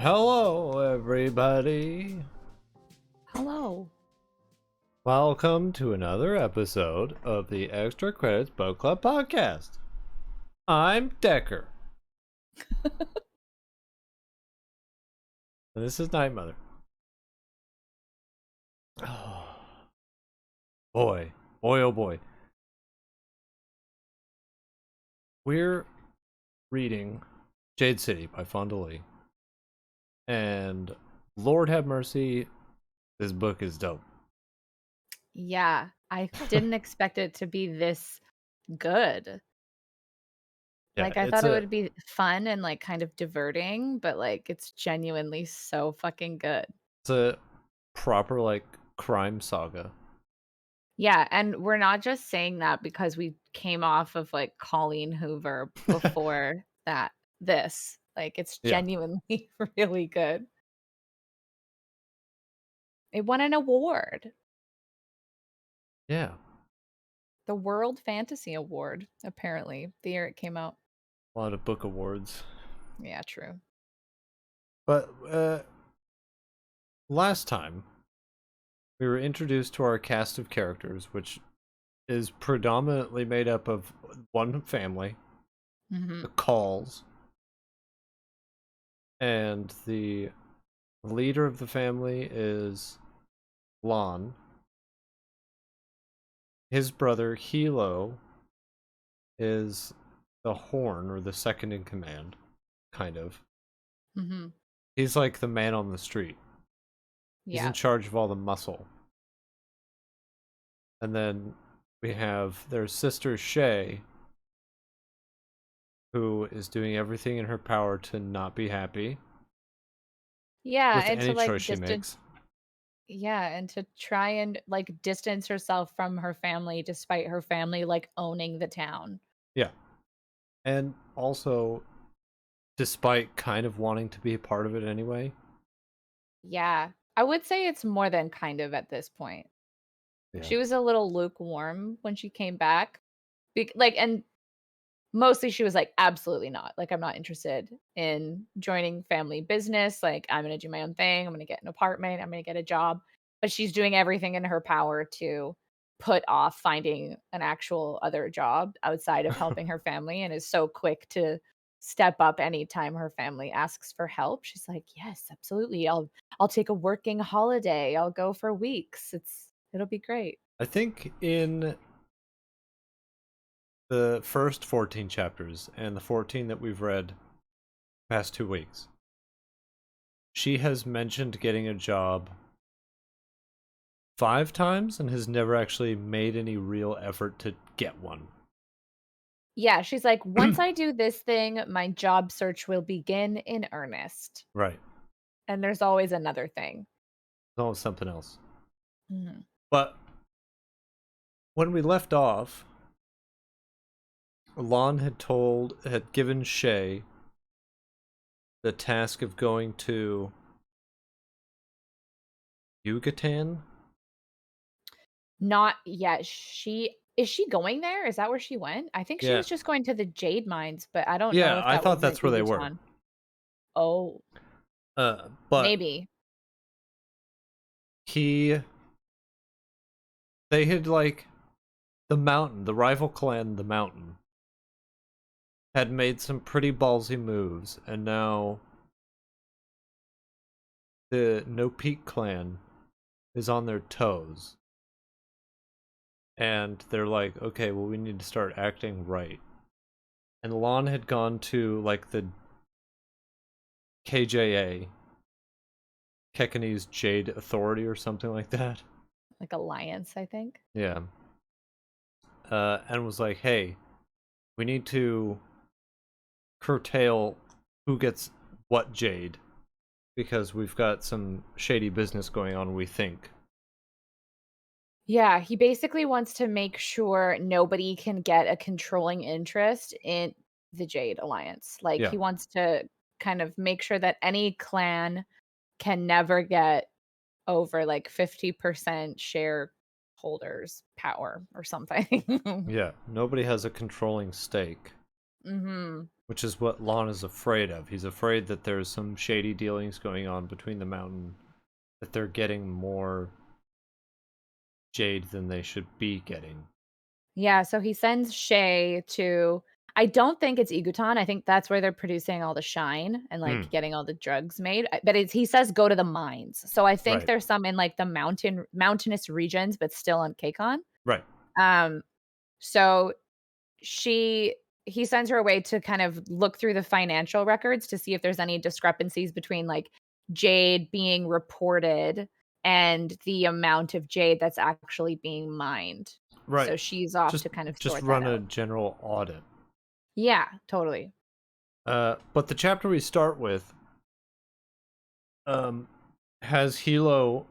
Hello, everybody. Hello. Welcome to another episode of the Extra Credits Book Club podcast. I'm Decker. And this is Night Mother. Oh, boy. Boy, oh boy. We're reading Jade City by Fonda Lee. And Lord have mercy, this book is dope. Yeah, I didn't expect it to be this good. Yeah, Like, I it's thought it a would be fun and, like, kind of diverting, but, like, it's genuinely so fucking good. it's a proper like crime saga. Yeah, and we're not just saying that because we came off of, like, Colleen Hoover before this. Like, it's Yeah. genuinely really good. It won an award, Yeah. the World Fantasy Award, apparently, the year it came out. A lot of book awards. Yeah, true. But last time we were introduced to our cast of characters, which is predominantly made up of one family, Mhm. the Calls, and the leader of the family is Lon. His brother Hilo is the Horn, or the second in command, kind of. Mhm. He's like the man on the street. He's in Yeah. charge of all the muscle. And then we have their sister Shay, who is doing everything in her power to not be happy Yeah, with and to, any like, choice she makes. yeah, and to try and, like, distance herself from her family despite her family, like, owning the town. Yeah. And also, despite kind of wanting to be a part of it anyway. Yeah. I would say it's more than kind of at this point. Yeah. She was a little lukewarm when she came back. And mostly she was like, "Absolutely not. Like, I'm not interested in joining family business. Like, I'm gonna do my own thing. I'm gonna get an apartment. I'm gonna get a job." But she's doing everything in her power to put off finding an actual other job outside of helping her family and is so quick to step up anytime her family asks for help. She's like, "Yes, absolutely. I'll take a working holiday. I'll go for weeks. It'll be great." I think in the first 14 chapters and the 14 that we've read past 2 weeks, she has mentioned getting a job 5 times and has never actually made any real effort to get one. Yeah, she's like, "Once I do this thing, my job search will begin in earnest." Right. And there's always another thing. No, something else. Mhm. But when we left off, Lon had given Shay the task of going to Yucatan. Not yet. She going there? Is that where she went? I think she Yeah. was just going to the jade mines, but I don't know Yeah, if I that was thought in that's where they were. Yucatan. Oh, But maybe. he they had like the rival clan, the Mountain, had made some pretty ballsy moves, and now the No Peak clan is on their toes. And they're like, okay, well, we need to start acting right. And Lon had gone to like the KJA, Kekanese Jade Authority, or something like that. Like Alliance, I think. Yeah. And was like, hey, we need to curtail who gets what Jade, because we've got some shady business going on, we think. Yeah, he basically wants to make sure nobody can get a controlling interest in the Jade Alliance. Like, Yeah. he wants to kind of make sure that any clan can never get over, like, 50% shareholders power or something. Yeah. Nobody has a controlling stake, Mhm. Which is what Lon is afraid of. He's afraid that there's some shady dealings going on between the mountain, that they're getting more Jade than they should be getting. Yeah, so he sends Shay to I don't think it's Igutan, I think that's where they're producing all the shine and, Hmm. like, getting all the drugs made, but he says go to the mines, so I think Right. there's some in, like, the mountainous regions, but still on Kekon. Right. Um, so she he sends her away to kind of look through the financial records to see if there's any discrepancies between, like, Jade being reported and the amount of Jade that's actually being mined. So Right. she's off Just to kind of just sort that run a out. general audit. Yeah, totally. But the chapter we start with um has Hilo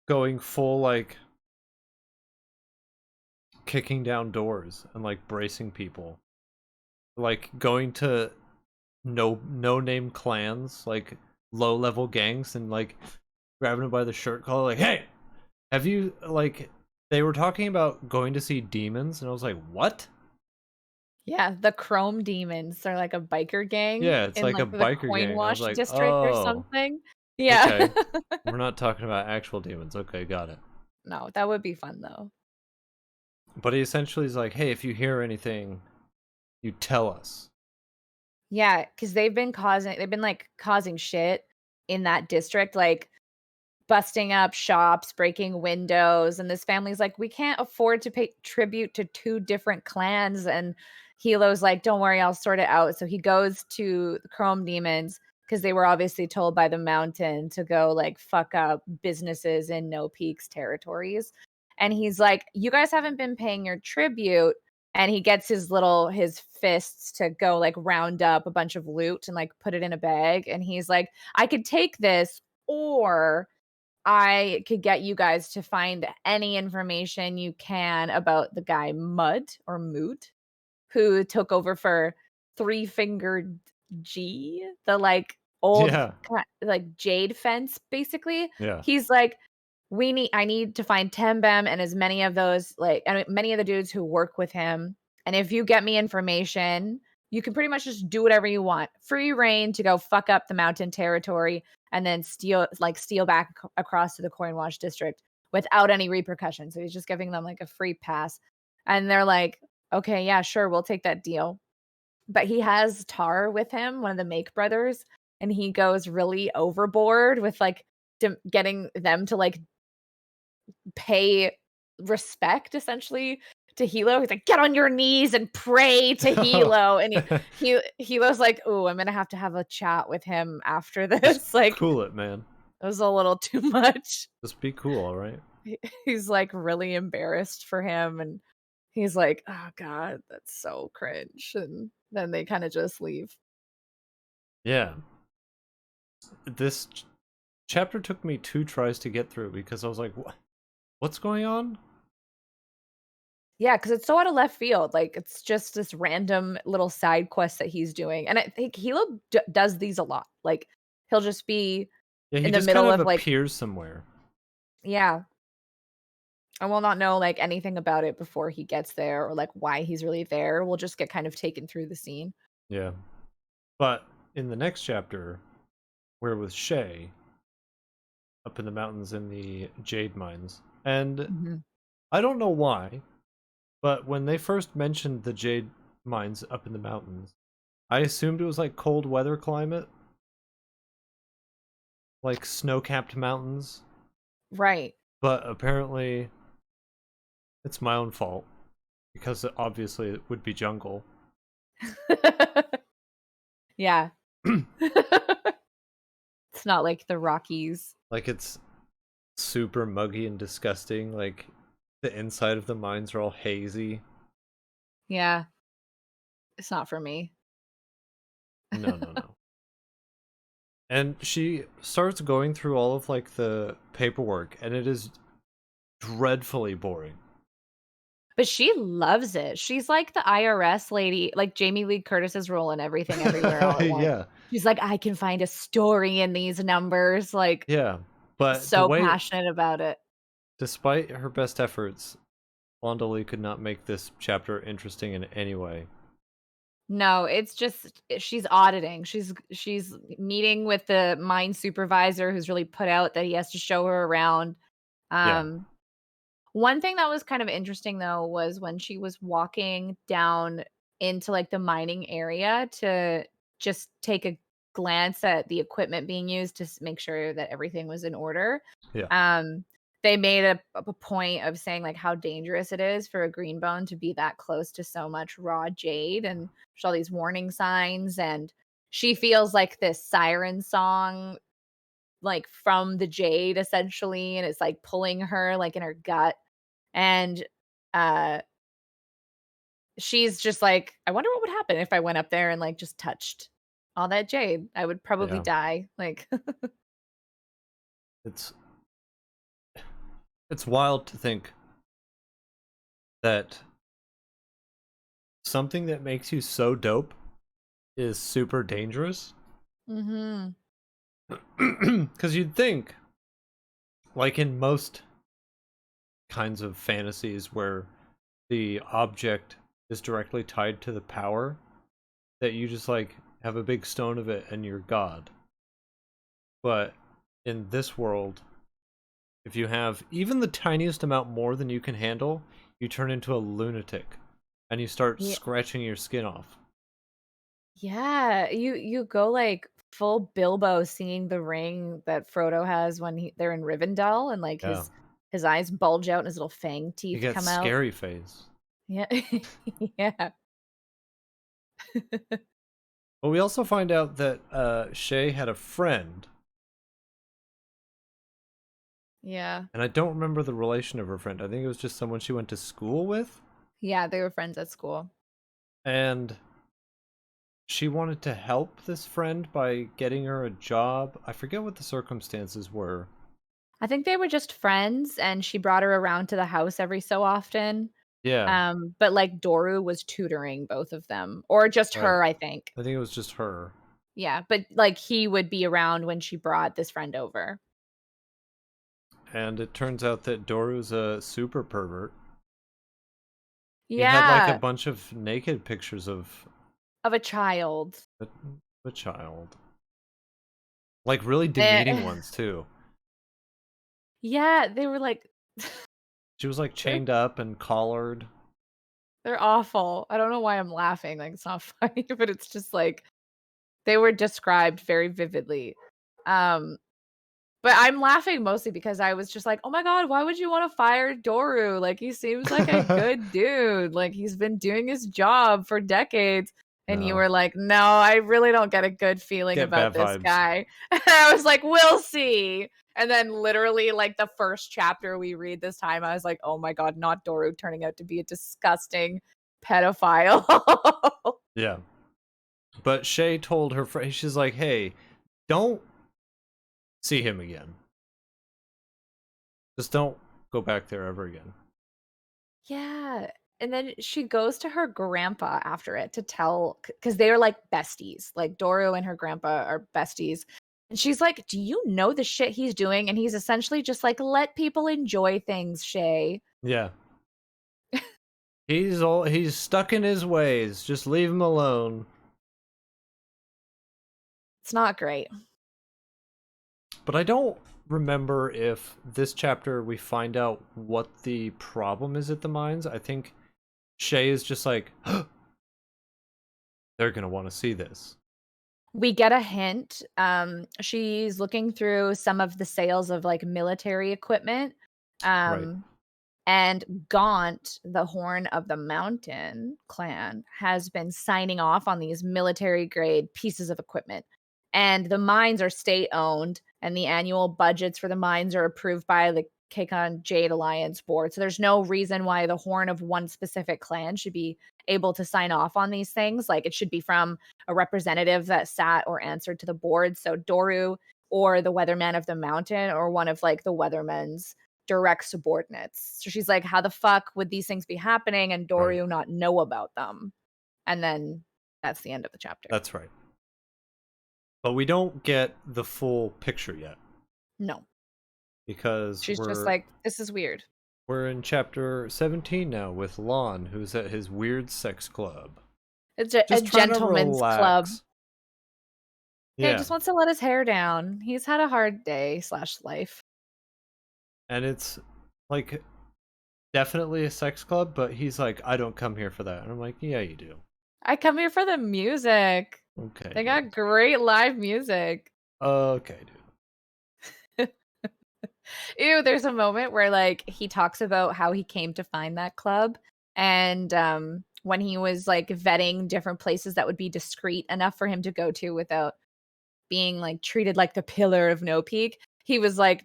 going full like kicking down doors and like bracing people. Like going to no name clans, like low level gangs and like grabbing them by the shirt collar like, "Hey, have you like they were talking about going to see demons?" And I was like, "What?" Yeah, the Chrome Demons are like a biker gang Yeah, it's in, like a like, the biker Coin gang. I was Wash like, district or "Oh, something. Yeah. okay. We're not talking about actual demons. Okay, got it." No, that would be fun, though. But he essentially is like, "Hey, if you hear anything, you tell us." Yeah, because 'cause they've been, like, causing shit in that district, like, busting up shops, breaking windows, and this family's like, "We can't afford to pay tribute to 2 different clans," and Hilo's like, "Don't worry, I'll sort it out." So he goes to the Chrome Demons because they were obviously told by the Mountain to go, like, fuck up businesses in No Peaks territories, and he's like, "You guys haven't been paying your tribute," and he gets his fists to go, like, round up a bunch of loot and, like, put it in a bag, and he's like, "I could take this, or I could get you guys to find any information you can about the guy Mud or Moot, who took over for Three Fingered G, the, like, old Yeah. like, Jade fence, basically. Yeah. He's like, I need to find Tembem and as many of those, like, I mean, many of the dudes who work with him, and if you get me information, you can pretty much just do whatever you want. Free reign to go fuck up the mountain territory and then steal back across to the Coinwash district without any repercussions." So he's just giving them, like, a free pass, and they're like, "Okay, yeah, sure, we'll take that deal." But he has Tar with him, one of the Make brothers, and he goes really overboard with, like, getting them to, like, pay respect essentially to Hilo. He's like, "Get on your knees and pray to Hilo." And Hilo's like, "Oh, I'm gonna have a chat with him after Just this." Like, cool it, man. it was a little too much. Just be cool, all right? He's like really embarrassed for him, and he's like, "Oh God, that's so cringe." And then they kind of just leave. Yeah. This chapter took me 2 tries to get through because I was like, What's going on?" Yeah, because it's so out of left field. Like, it's just this random little side quest that he's doing, and I think Hilo does these a lot. Like, he'll just be Yeah, he in the just kind middle of of, like, appears somewhere. yeah, and we'll not know, like, anything about it before he gets there or, like, why he's really there. We'll just get kind of taken through the scene. Yeah. But in the next chapter, we're with Shay up in the mountains in the jade mines. And Mhm. I don't know why, but when they first mentioned the jade mines up in the mountains, I assumed it was like cold weather climate, like snow-capped mountains, Right. but apparently it's my own fault because obviously it would be jungle. Yeah. It's not like the Rockies. Like it's super muggy and disgusting. Like the inside of the mines are all hazy. Yeah, it's not for me. No, no, no. And she starts going through all of like the paperwork, and it is dreadfully boring. But she loves it. She's like the IRS lady, like Jamie Lee Curtis's role in Everything Everywhere All at Once. Yeah, She's like, "I can find a story in these numbers," like, yeah. But the so way, passionate about it. despite her best efforts, Wanda Lee could not make this chapter interesting in any way. No, it's just she's auditing. She's meeting with the mine supervisor who's really put out that he has to show her around. Yeah, Um, One thing that was kind of interesting though was when she was walking down into like the mining area to just take a glance at the equipment being used to make sure that everything was in order. yeah, Um, they made a point of saying like how dangerous it is for a green bone to be that close to so much raw jade, and there's all these warning signs, and she feels like this siren song like from the jade essentially, and it's like pulling her like in her gut, and uh she's just like, I wonder what would happen if I went up there and like just touched all that jade. I would probably yeah. die. Like It's it's wild to think that something that makes you so dope is super dangerous. mhm. Because you'd think, like in most kinds of fantasies where the object is directly tied to the power, that you just like have a big stone of it and you're God. But in this world, if you have even the tiniest amount more than you can handle, you turn into a lunatic and you start Yeah. scratching your skin off. Yeah, you go like full Bilbo singing the ring that Frodo has when they're in Rivendell, and like Yeah. his eyes bulge out and his little fang You teeth get come out. scary face. Yeah. Yeah. But we also find out that Shay had a friend, Yeah. and I don't remember the relation of her friend. I think it was just someone she went to school with, Yeah, they were friends at school. and she wanted to help this friend by getting her a job. I forget what the circumstances were. I think they were just friends, and she brought her around to the house every so often. Yeah, But, like, Doru was tutoring both of them, or just right. her, I think. I think it was just her. Yeah, but, like, he would be around when she brought this friend over. And it turns out that Doru's a super pervert. He had like a Yeah, bunch of naked pictures of of a child. a, a child. Like really demeaning Eh ones too. yeah, they were, like She was like they're chained up and collared. they're awful. I don't know why I'm laughing, like, it's not funny, but it's just, like, they were described very vividly. Um But I'm laughing mostly because I was just like, "Oh my god, why would you wanna fire Doru? Like, he seems like a good dude, like, he's been doing his job for decades." And you No. were like, "No, I really don't get a good feeling Get about bad this vibes. guy." And I was like, "We'll see." And then literally, like, the first chapter we read this time, I was like, "Oh my god, not Doru turning out to be a disgusting pedophile." Yeah. But Shay told her friend, she's like, hey, don't see him again. Just don't go back there ever again. Yeah, and then she goes to her grandpa after it to tell, because they are, like, besties, like, Doro and her grandpa are besties, and she's like, "Do you know the shit he's doing?" And he's essentially just like, "Let people enjoy things, Shay." Yeah. He's stuck in his ways. Just leave him alone. It's not great. But I don't remember if this chapter we find out what the problem is at the mines. I think Shay is just like, they're gonna want to see this. We get a hint, she's looking through some of the sales of, like, military equipment, Right. um and Gaunt, the Horn of the Mountain clan, has been signing off on these military grade pieces of equipment. And the mines are state owned, and the annual budgets for the mines are approved by the Kakon Jade Alliance board. So there's no reason why the horn of one specific clan should be able to sign off on these things. Like, it should be from a representative that sat or answered to the board. So Doru or the Weatherman of the Mountain, or one of like the Weathermen's direct subordinates. So she's like, how the fuck would these things be happening and Right. Doru not know about them? And then that's the end of the chapter. That's right. But we don't get the full picture yet No. because She's just like, this is weird. we're in chapter 17 now with Lon, who's at his weird sex club. It's a Just trying to gentleman's club. relax. Yeah, he Yeah. just wants to let his hair down. He's had a hard day slash life. And it's like definitely a sex club, but he's like, I don't come here for that. And I'm like, yeah, you do. I come here for the music. Okay, They got dude. great live music. Okay, dude. Ew, there's a moment where like he talks about how he came to find that club and when he was like vetting different places that would be discreet enough for him to go to without being like treated like the pillar of no peak. He was like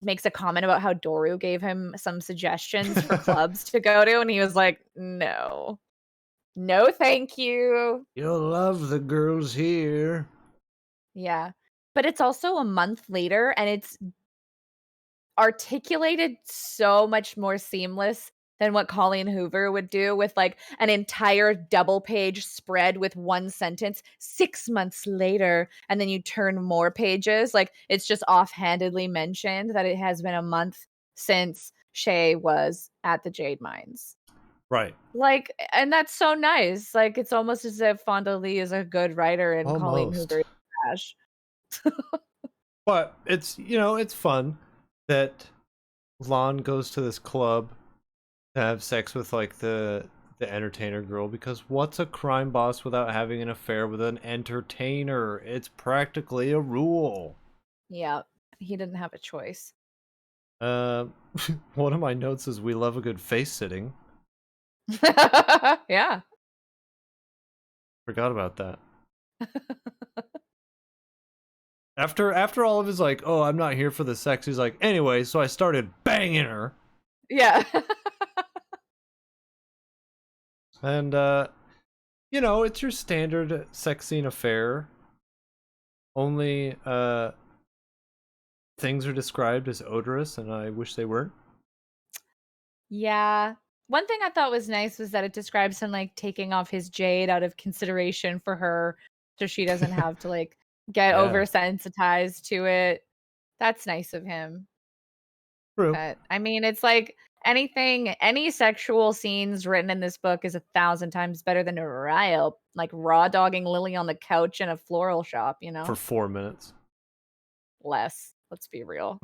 makes a comment about how Doru gave him some suggestions for clubs to go to and he was like, "No. No, thank you." You'll love the girls here. Yeah. But it's also a month later and it's articulated so much more seamless than what Colleen Hoover would do with like an entire double page spread with one sentence 6 months later and then you turn more pages like it's just offhandedly mentioned that it has been a month since Shay was at the Jade Mines. Right. Like and that's so nice. Like it's almost as if Fonda Lee is a good writer and Colleen Almost. Hoover is trash. But it's, it's fun that Lon goes to this club to have sex with like the entertainer girl because what's a crime boss without having an affair with an entertainer? It's practically a rule. Yeah, he didn't have a choice. Uh, one of my notes is we love a good face sitting. Yeah. Forgot about that. After all of his like, oh, I'm not here for the sex. He's like, anyway, so I started banging her, Yeah. and it's your standard sex scene affair. Only things are described as odorous, and I wish they weren't. Yeah. One thing I thought was nice was that it describes him, like, taking off his jade out of consideration for her, so she doesn't have to, like, get Yeah, oversensitized to it. That's nice of him. true. But, I mean, it's like any sexual scenes written in this book is 1,000 times better than Uriel, like, raw dogging Lily on the couch in a floral shop, you For know? 4 minutes. Less. Let's be real.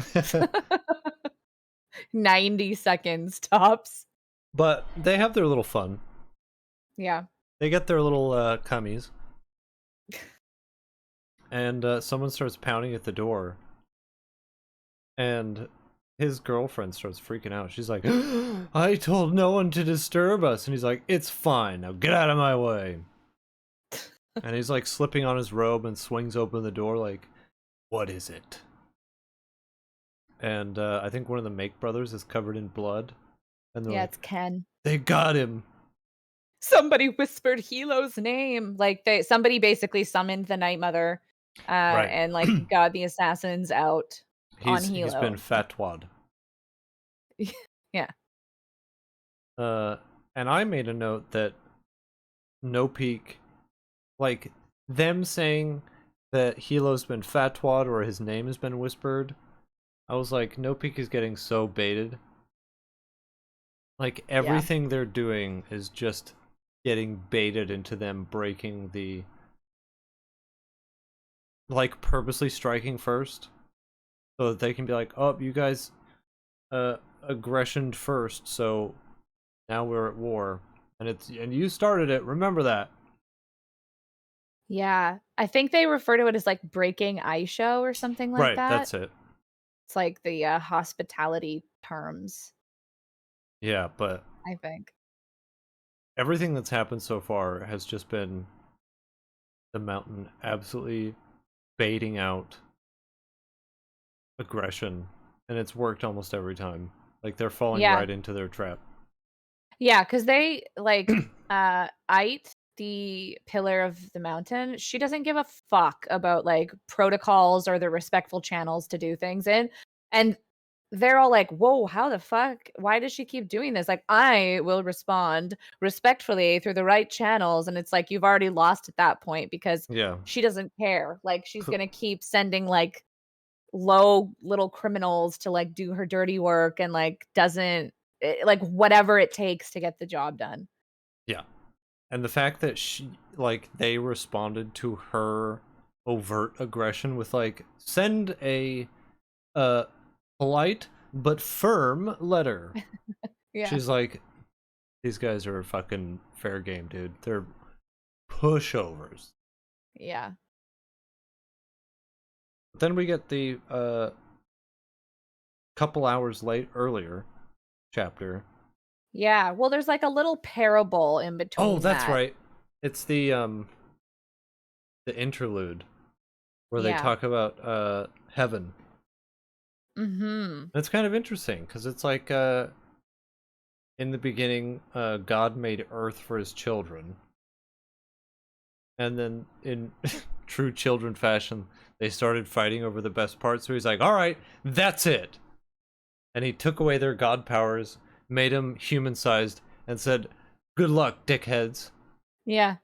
90 seconds tops. But they have their little fun. Yeah. They get their little cummies, and someone starts pounding at the door, and his girlfriend starts freaking out. She's like, I told no one to disturb us. And he's like, it's fine. Now get out of my way. And he's like slipping on his robe and swings open the door like, what is it? And I think one of the Make brothers is covered in blood. And they're Yeah, like, it's Ken. they got him. Somebody whispered Hilo's name. Like somebody basically summoned the Night Mother Right. and like got the assassins out on He's been Hilo. fatwad. Yeah. Uh, and I made a note that No Peak, like them saying that Hilo's been fatwad or his name has been whispered. I was like, No Peak is getting so baited. Like Yeah. everything they're doing is just getting baited into them breaking the, like, purposely striking first so that they can be like, oh, you guys aggression first, so now we're at war, and you started it, remember that. Yeah. I think they refer to it as like breaking Aisho or something like Right, that. that's it. It's like the hospitality terms, Yeah, but I think. everything that's happened so far has just been the mountain absolutely baiting out aggression, and it's worked almost every time. Like they're falling Yeah. right into their trap. Yeah, because they like Ait, the pillar of the mountain, she doesn't give a fuck about like protocols or the respectful channels to do things in. And they're all like, whoa, how the fuck? Why does she keep doing this? Like, I will respond respectfully through the right channels. And it's like you've already lost at that point because Yeah. she doesn't care. Like she's gonna keep sending like low little criminals to like do her dirty work and like doesn't like whatever it takes to get the job done. Yeah. And the fact that they responded to her overt aggression with like, send a uh polite but firm letter. Yeah. She's like, these guys are fucking fair game, dude. They're pushovers. Yeah. But then we get the couple hours earlier chapter. Yeah. Well, there's like a little parable in Oh, between that's that. right. It's the interlude where they Yeah. talk about heaven. Mm-hmm. It's kind of interesting because it's like in the beginning, God made Earth for his children, and then in true children fashion, they started fighting over the best part. So he's like, "All right, that's it," and he took away their god powers, made them human-sized, and said, "Good luck, dickheads." Yeah.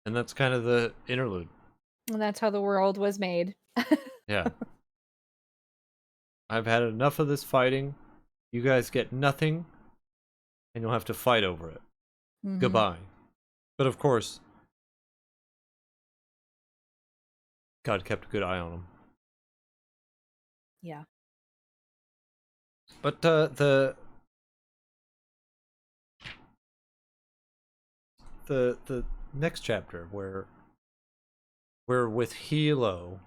And that's kind of the interlude. And that's how the world was made. Yeah, I've had enough of this fighting. You guys get nothing, and you'll have to fight over it. Mm-hmm. Goodbye. But of course, God kept a good eye on him. Yeah. But the next chapter where we're with Hilo,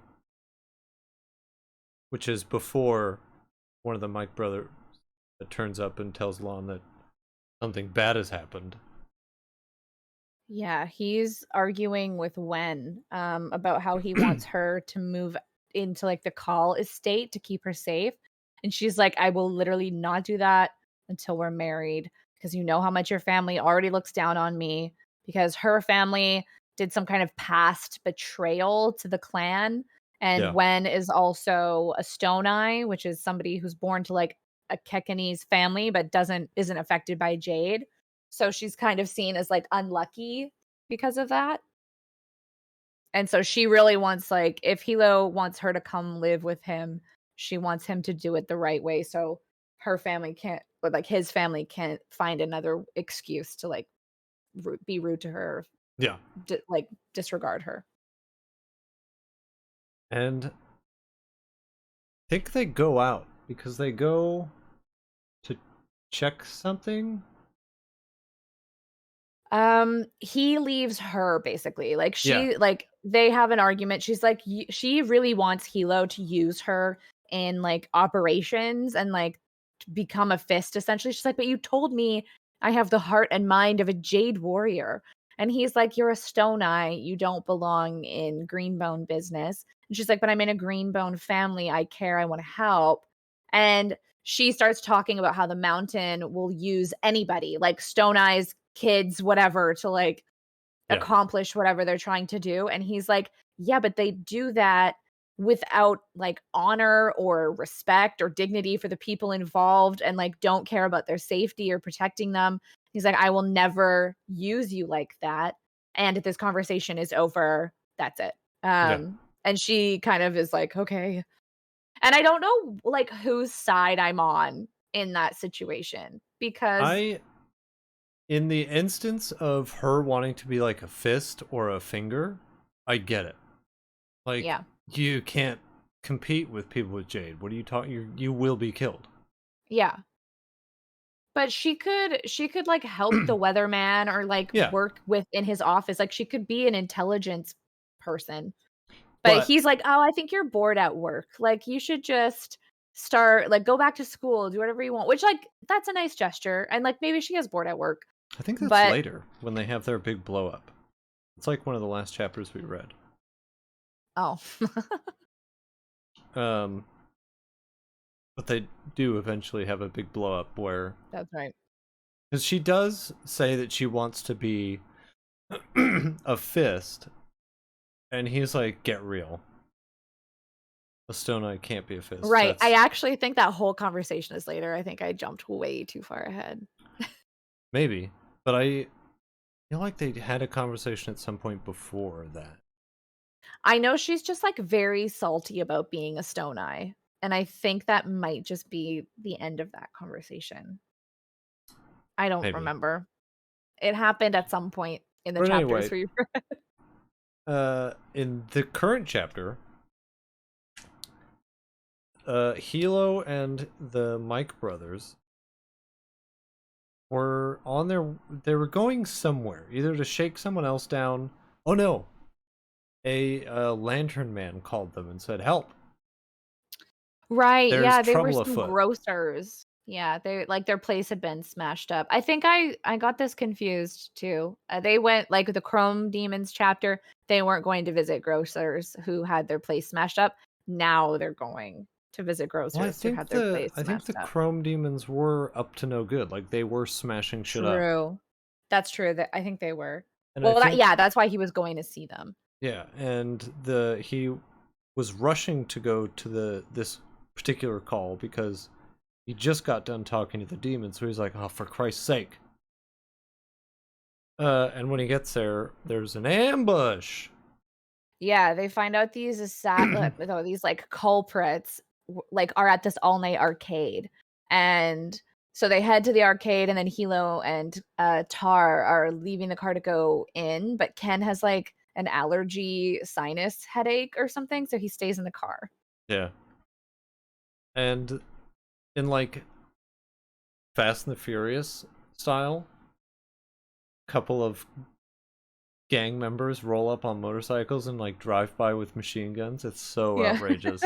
which is before one of the Mike brothers that turns up and tells Lon that something bad has happened. Yeah, he's arguing with Wen about how he wants her to move into like the Call estate to keep her safe. And she's like, I will literally not do that until we're married because you know how much your family already looks down on me because her family did some kind of past betrayal to the clan. And Yeah, Wen is also a Stone Eye, which is somebody who's born to like a Kekanese family but isn't affected by Jade. So she's kind of seen as, like, unlucky because of that. And so she really wants, like if Hilo wants her to come live with him, she wants him to do it the right way so her family can't or, like, his family can't find another excuse to, like, be rude to her, yeah. disregard her. And I think they go out because they go to check something. He leaves her basically. Like Yeah, they have an argument. She's like she really wants Hilo to use her in like operations and like to become a fist essentially. She's like, "But you told me I have the heart and mind of a Jade warrior." And he's like, "You're a Stone Eye. You don't belong in Greenbone business." And she's like, "But I'm in a Greenbone family. I care. I want to help." And she starts talking about how the mountain will use anybody, like Stone Eyes, kids, whatever, to like yeah, accomplish whatever they're trying to do. And he's like, yeah, but they do that without like honor or respect or dignity for the people involved and like don't care about their safety or protecting them. He's like, I will never use you like that. And if this conversation is over, that's it. yeah. And she kind of is like, okay. And I don't know like whose side I'm on in that situation because I In the instance of her wanting to be like a fist or a finger, I get it. Like yeah. you can't compete with people with Jade. What are you talking? You will be killed. Yeah. But she could, like, help the weatherman or, like, Yeah, work in his office, like, she could be an intelligence person. But but he's like, "Oh, I think you're bored at work. Like, you should just start like, go back to school, do whatever you want," which, like, that's a nice gesture, and, like, maybe she is bored at work. I think that's But later when they have their big blow up. It's like one of the last chapters we read. oh. Um, but they do eventually have a big blow up where, That's right. because she does say that she wants to be a fist, and he's like, "Get real. A stone eye can't be a fist." Right, I That's actually think that whole conversation is later, I think I jumped way too far ahead. maybe, but I feel like they had a conversation at some point before that. I know she's just, like, very salty about being a Stone Eye, and I think that might just be the end of that conversation. I don't Maybe. remember. It happened at some point in the But chapters anyway, where you in the current chapter, Hilo and the Mike brothers were on their. They were going somewhere, either to shake someone else down. Oh no! A lantern man called them and said, "Help! Right, There's yeah, they were trouble some afoot." grocers. Yeah, they like, their place had been smashed up. I think I got this confused too. They went like, the Chrome Demons chapter, they weren't going to visit grocers who had their place smashed up. Now they're going to visit Well, grocers who had their place I think the smashed up. Chrome Demons were up to no good. Like they were smashing shit up, True. That's true, that I think they were. and I Well, that think yeah, that's why he was going to see them. yeah, and the he was rushing to go to this particular call because he just got done talking to the demon, so he's like, "Oh, for Christ's sake!" And when he gets there, there's an ambush. Yeah, they find out these, like, culprits, like, are at this all-night arcade, and so they head to the arcade, and then Hilo and, Tar are leaving the car to go in, but Ken has, like, an allergy sinus headache or something, so he stays in the car. Yeah, and in like Fast and the Furious style, couple of gang members roll up on motorcycles and like drive by with machine guns. It's so Yeah. outrageous.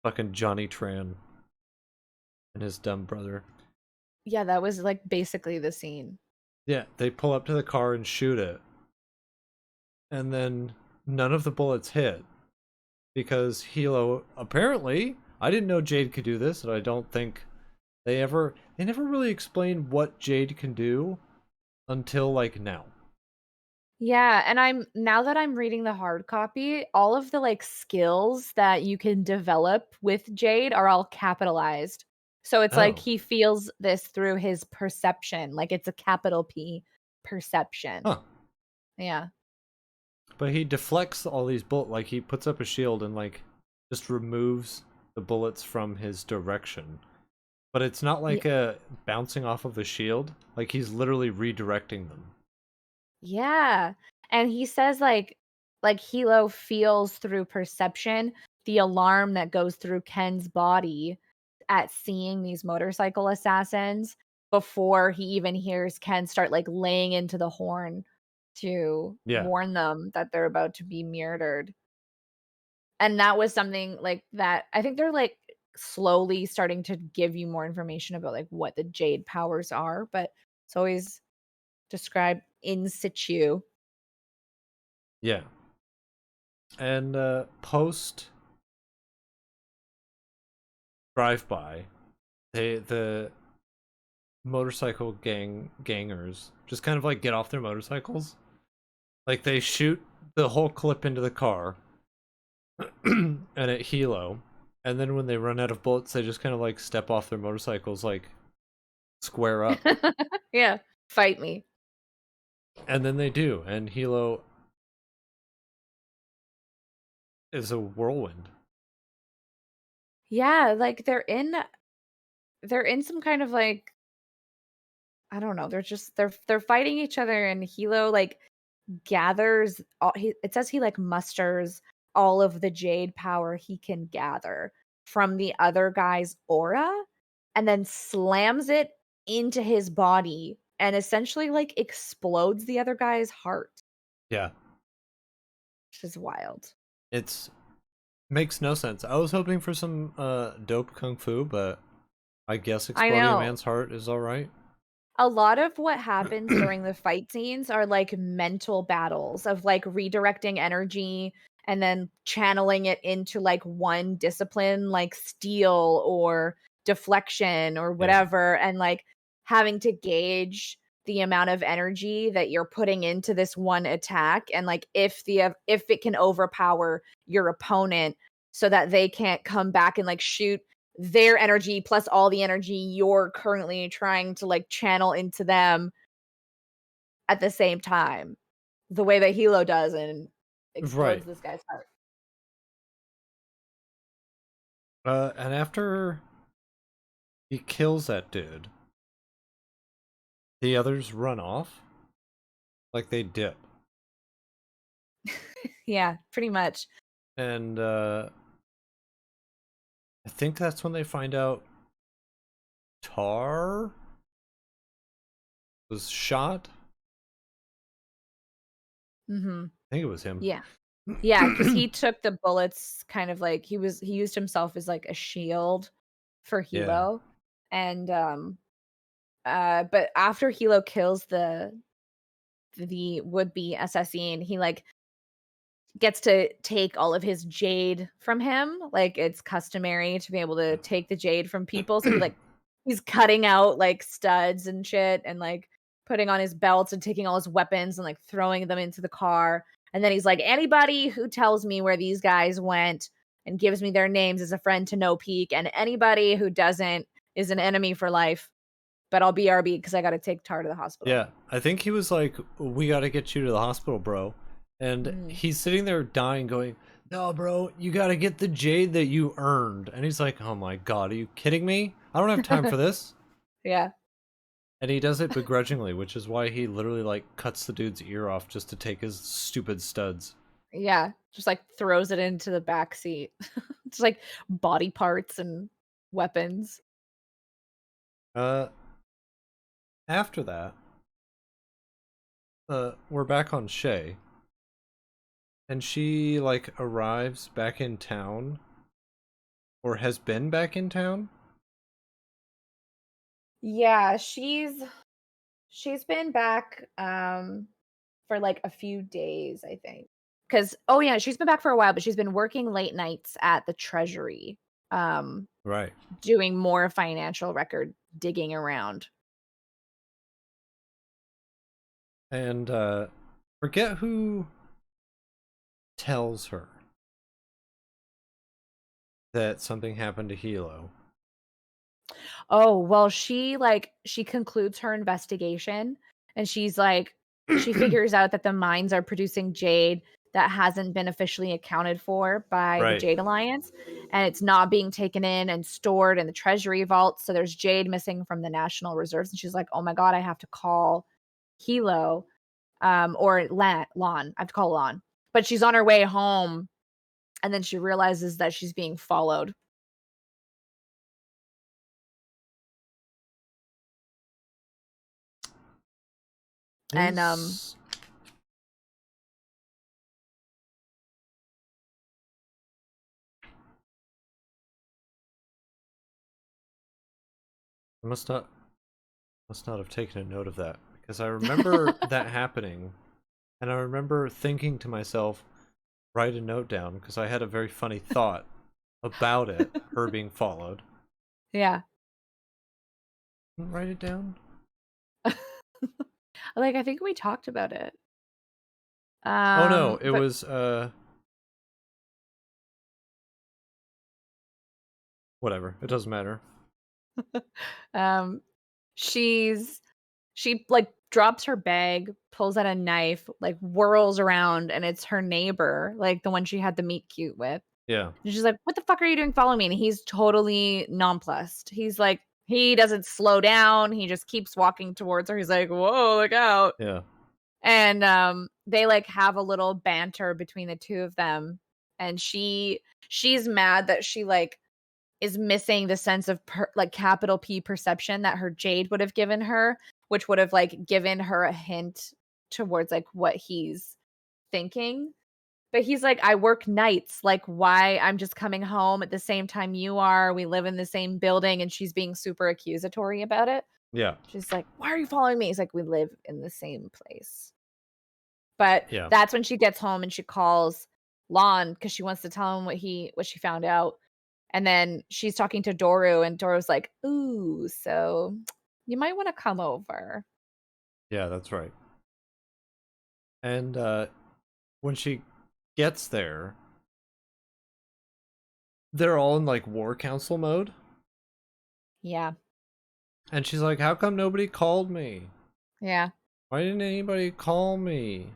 Fucking Johnny Tran and his dumb brother. Yeah, that was, like, basically the scene. Yeah, they pull up to the car and shoot it, and then none of the bullets hit because Hilo apparently, I didn't know Jade could do this, and I don't think they never really explained what Jade can do until like now. Yeah, and I'm now that I'm reading the hard copy, all of the, like, skills that you can develop with Jade are all capitalized. So it's like Oh, he feels this through his perception, like it's a capital P, perception. huh. Yeah. But he deflects all these bullets, like he puts up a shield and like just removes the bullets from his direction. But it's not Ye like a bouncing off of a shield, like he's literally redirecting them. yeah, and he says, like, Hilo feels through perception the alarm that goes through Ken's body at seeing these motorcycle assassins before he even hears Ken start, like, laying into the horn to Yeah. warn them that they're about to be murdered, and that was something, like, that I think they're, like, slowly starting to give you more information about, like, what the Jade powers are, but it's always described in situ. Yeah. And post drive by, the motorcycle gangers just kind of like get off their motorcycles. Like they shoot the whole clip into the car and at Hilo. And then when they run out of bullets, they just kind of like step off their motorcycles, like square up. Yeah, fight me. And then they do, and Hilo is a whirlwind. Yeah, like, they're in some kind of, like, I don't know, they're fighting each other, and Hilo, like, gathers all he it says he, like, musters all of the Jade power he can gather from the other guy's aura, and then slams it into his body and essentially, like, explodes the other guy's heart, Yeah, which is wild. it's makes no sense. I was hoping for some dope kung fu, but I guess I exploding a know. man's heart is all right. A lot of what happens during the fight scenes are, like, mental battles of, like, redirecting energy and then channeling it into, like, one discipline, like steel or deflection or Yeah, whatever, and, like, having to gauge the amount of energy that you're putting into this one attack and, like, if it can overpower your opponent so that they can't come back and, like, shoot their energy plus all the energy you're currently trying to, like, channel into them at the same time, the way that Hilo does and explodes right. this guy's heart. And after he kills that dude, The others run off, like they dip. Yeah, pretty much. And I think that's when they find out Tar was shot. Mm-hmm. I think it was him. Yeah. Yeah, because he took the bullets kind of like he used himself as like a shield for Yeah. Hilo. And but after Hilo kills the would-be assassin, he like gets to take all of his jade from him. Like it's customary to be able to take the jade from people. So he's cutting out like studs and shit and like putting on his belts and taking all his weapons and like throwing them into the car. And then he's like, anybody who tells me where these guys went and gives me their names is a friend to no peak. And anybody who doesn't is an enemy for life. But I'll BRB because I got to take Tar to the hospital. Yeah, I think he was like, "We got to get you to the hospital, bro." And Mm. he's sitting there dying, going, "No, bro, you got to get the jade that you earned." And he's like, "Oh my god, are you kidding me? I don't have time for this." Yeah. And he does it begrudgingly, which is why he literally like cuts the dude's ear off just to take his stupid studs. Yeah, just, like, throws it into the back seat. Just, like, body parts and weapons. Uh, After that, we're back on Shay, and she like arrives back in town, or has been back in town. Yeah, she's been back, for, like, a few days, I think. Because oh, yeah, she's been back for a while, but she's been working late nights at the treasury, um, Right. doing more financial record digging around. And forget who tells her that something happened to Hilo. Oh, well, she concludes her investigation and she's like she figures out that the mines are producing jade that hasn't been officially accounted for by the Right. Jade Alliance, and it's not being taken in and stored in the treasury vault, so there's jade missing from the national reserves, and she's like, "Oh my god, I have to call Hilo, or Lon. I have to call Lon." But she's on her way home, and then she realizes that she's being followed. And Is I must not have taken a note of that because I remember that happening, and I remember thinking to myself, write a note down because I had a very funny thought about it, her being followed. yeah. Write it down. Like, I think we talked about it. Oh no, it But was whatever. It doesn't matter. um, she's she like drops her bag, pulls out a knife, like whirls around, and it's her neighbor, like the one she had the meet cute with. Yeah. And she's like, "What the fuck are you doing following me?" And he's totally nonplussed. He's like, he doesn't slow down. He just keeps walking towards her. He's like, "Whoa, look out!" Yeah. And they like have a little banter between the two of them. And she's mad that she like is missing the sense of like capital P perception that her Jade would have given her, which would have like given her a hint towards like what he's thinking. But he's like, I work nights. Like, why? I'm just coming home at the same time you are. We live in the same building. And she's being super accusatory about it. Yeah. She's like, why are you following me? He's like, we live in the same place. But Yeah. that's when she gets home and she calls Lon because she wants to tell him what she found out. And then she's talking to Doru, and Doru's like, "Ooh, so you might want to come over." Yeah, that's right. And when she gets there, they're all in like war council mode. Yeah, And she's like, "How come nobody called me? yeah. Why didn't anybody call me?"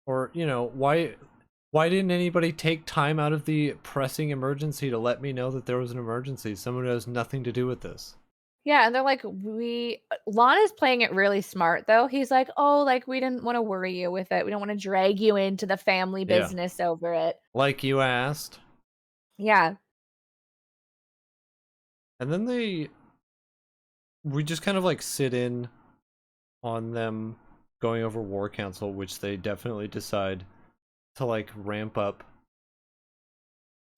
Or, why didn't anybody take time out of the pressing emergency to let me know that there was an emergency? Someone who has nothing to do with this. Yeah, and they're like, "We" Lon is playing it really smart, though. He's like, "Oh, like, we didn't wanna worry you with it. We don't wanna drag you into the family Yeah. business over it." Like you asked. Yeah. And then we just kind of like sit in on them going over war council, which they definitely decide to like ramp up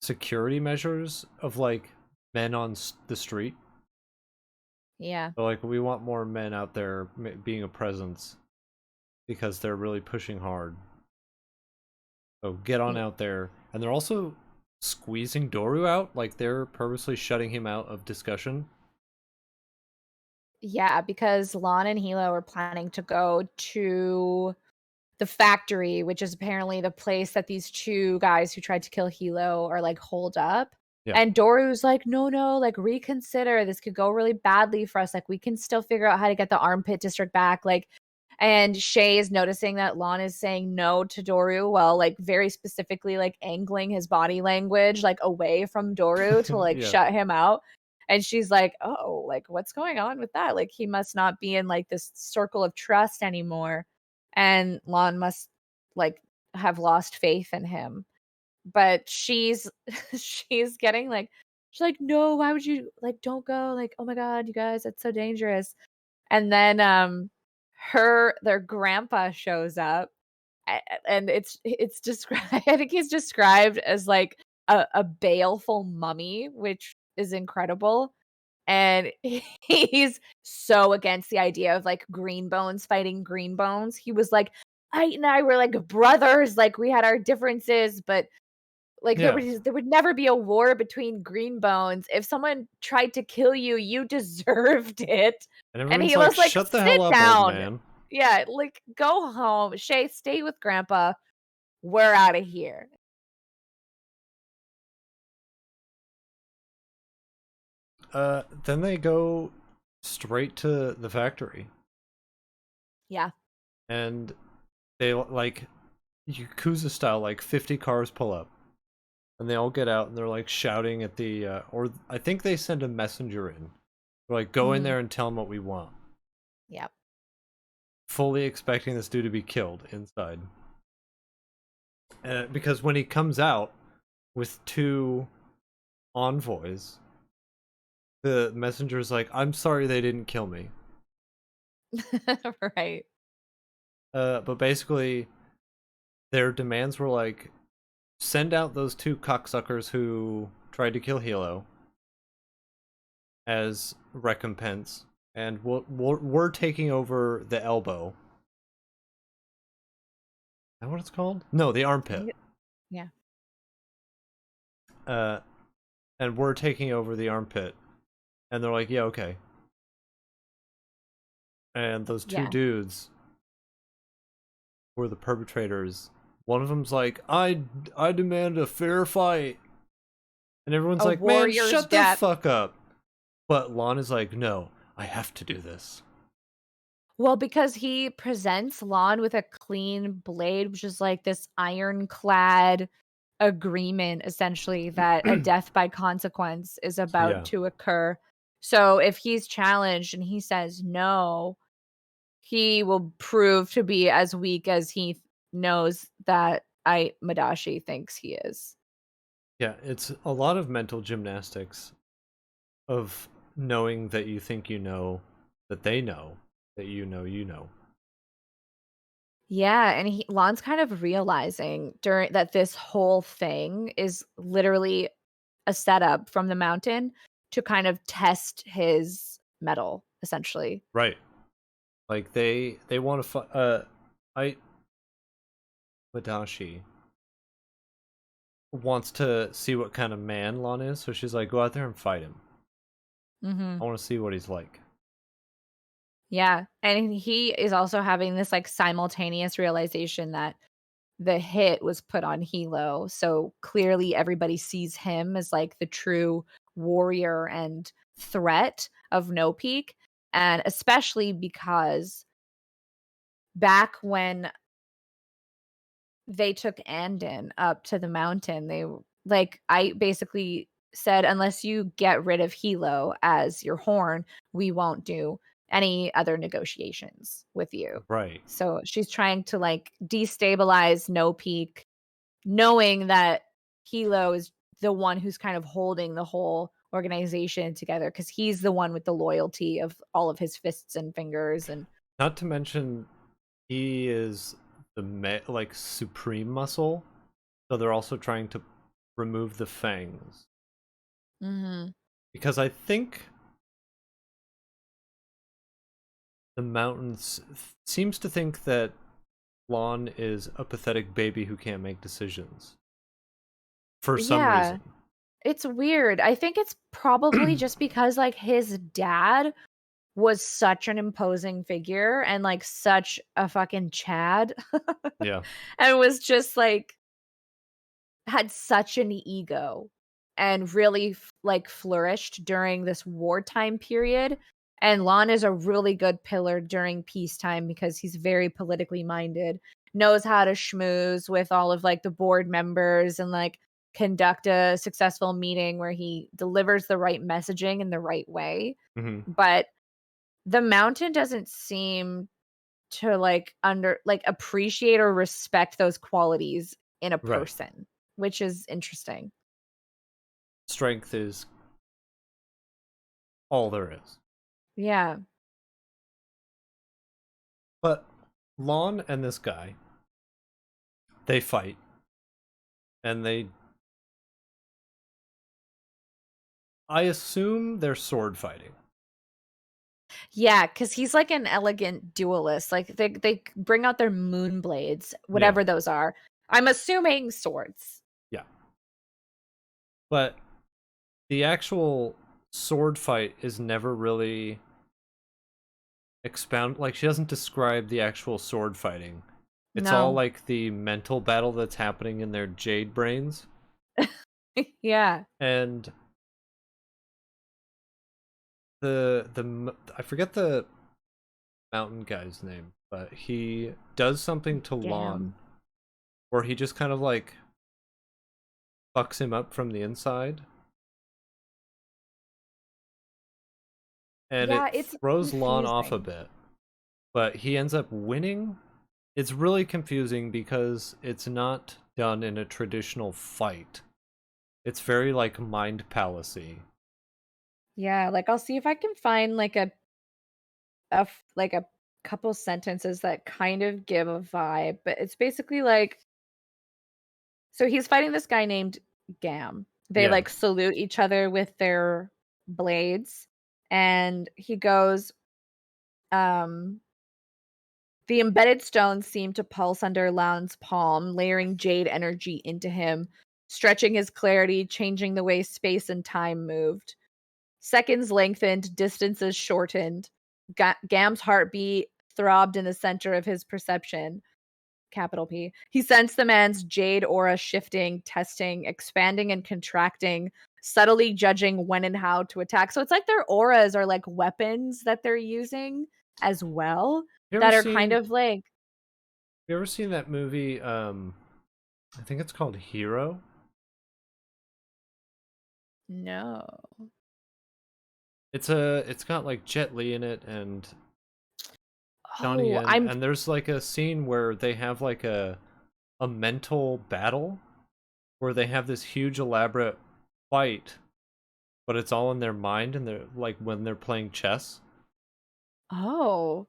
security measures of like men on the street. Yeah. So, like we want more men out there being a presence because they're really pushing hard. So get on Y out there, and they're also squeezing Doru out. Like they're purposely shutting him out of discussion. yeah, because Lon and Hilo are planning to go to the factory, which is apparently the place that these 2 guys who tried to kill Hilo are, like, holed up, Yeah, and Doru's like, "No, no, like, reconsider, this could go really badly for us, like, we can still figure out how to get the armpit district back," like, and Shay is noticing that Lon is saying no to Doru while, like, very specifically, like, angling his body language, like, away from Doru to, like, yeah, shut him out, and she's like, "Oh, like, what's going on with that? Like, he must not be in, like, this circle of trust anymore." And Lon must, like, have lost faith in him. But she's she's getting, like she's like, "No, why would you like, don't go, like, oh my god, you guys, that's so dangerous." And then, their grandpa shows up, and it's described I think he's described as, like, a baleful mummy, which is incredible, and he's so against the idea of, like, green bones fighting green bones. He was like, "I and I were like brothers, like, we had our differences, but, like, yeah. there would never be a war between green bones. If someone tried to kill you, you deserved it." And And everyone's he like, was like, "Shut the "Sit hell up, old down." man." Yeah, like, "Go home. Shay, stay with grandpa. We're outta here." Then they go straight to the factory, Yeah. and they like Yakuza style, like 50 cars pull up, and they all get out, and they're like shouting at the, or I think they send a messenger in. They're like, go in Mhm. there and tell them what we want. Yep. Fully expecting this dude to be killed inside. Because when he comes out with 2 envoys, the messenger's like, I'm sorry they didn't kill me. Right. But basically, their demands were like, send out those 2 cocksuckers who tried to kill Hilo as recompense, and we're taking over the elbow. Is that what it's called? No, the I armpit. think yeah. Uh, and we're taking over the armpit. And they're like, yeah, okay. And those 2 Yeah. dudes were the perpetrators. One of them's like, I demand a fair fight. And everyone's A like, man, warrior's shut the death. fuck up. But Lon is like, no, I have to do this. Well, because he presents Lon with a clean blade, which is like this ironclad agreement, essentially, that a death by consequence is about Yeah. to occur. So if he's challenged and he says no, he will prove to be as weak as he knows that Madashi thinks he is. Yeah, it's a lot of mental gymnastics of knowing that you think you know that they know that you know. Yeah, and Lon's kind of realizing during that this whole thing is literally a setup from the mountain to kind of test his metal, essentially. Right. Like they want to I Wadashi wants to see what kind of man Lon is, so she's like, go out there and fight him. Mhm. I want to see what he's like. Yeah, and he is also having this, like, simultaneous realization that the hit was put on Hilo, so clearly everybody sees him as, like, the true warrior and threat of No Peak, and especially because back when they took Anden up to the mountain, like, I basically said, unless you get rid of Hilo as your horn, we won't do any other negotiations with you. Right. So she's trying to like destabilize No Peak, knowing that Hilo is the one who's kind of holding the whole organization together because he's the one with the loyalty of all of his fists and fingers. And Not to mention, he is the like supreme muscle, so they're also trying to remove the fangs. Mhm. Because I think the mountains seems to think that Lon is a pathetic baby who can't make decisions for some Yeah, reason. it's weird. I think it's probably just because like his dad was such an imposing figure and like such a fucking Chad Yeah. and was just like had such an ego and really like flourished during this wartime period. And Lon is a really good pillar during peacetime because he's very politically minded, knows how to schmooze with all of like the board members and like conduct a successful meeting where he delivers the right messaging in the right way. Hmm. But the mountain doesn't seem to like appreciate or respect those qualities in a Right. person, which is interesting. Strength is all there is. Yeah. But Lon and this guy, they fight, and I assume they're sword fighting. Yeah, because he's like an elegant duelist. Like they bring out their moon blades, Yeah. whatever those are. I'm assuming swords. Yeah. But the actual sword fight is never really like she doesn't describe the actual sword fighting. It's all No. like the mental battle that's happening in their jade brains. Yeah. And I forget the mountain guy's name, but he does something to Lon Damn. where he just kind of like fucks him up from the inside, and Yeah, it it's throws Lon off a confusing. bit. But he ends up winning. It's really confusing because it's not done in a traditional fight. It's very like mind palace-y. Yeah, like I'll see if I can find like like a couple sentences that kind of give a vibe, but it's basically like so he's fighting this guy named Gam. They Yeah. like salute each other with their blades and he goes um the embedded stones seem to pulse under Loun's palm, layering jade energy into him, stretching his clarity, changing the way space and time moved. Seconds lengthened, distances shortened. Gam's heartbeat throbbed in the center of his perception. Capital P. He sensed the man's jade aura shifting, testing, expanding, and contracting, subtly judging when and how to attack. So it's like their auras are like weapons that they're using as well You ever that are kind seen of like, you ever seen that movie I think it's called Hero? no. It's got like Jet Li in it and Donnie Oh, Yen, I'm and there's like a scene where they have like a mental battle where they have this huge elaborate fight, but it's all in their mind and they're like when they're playing chess. oh.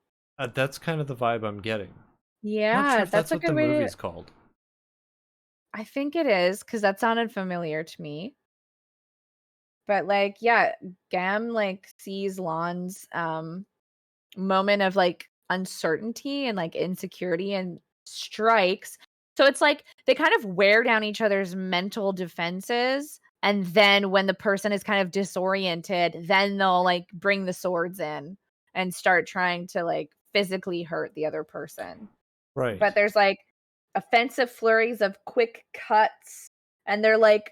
That's kind of the vibe I'm getting. Not sure Yeah, if that's that's a what the good way to movie's called. I think it is because that sounded familiar to me. But like, yeah, Gam like sees Lon's moment of like uncertainty and like insecurity and strikes. So it's like they kind of wear down each other's mental defenses. And then when the person is kind of disoriented, then they'll like bring the swords in and start trying to like physically hurt the other person. Right. But there's like offensive flurries of quick cuts. And they're like,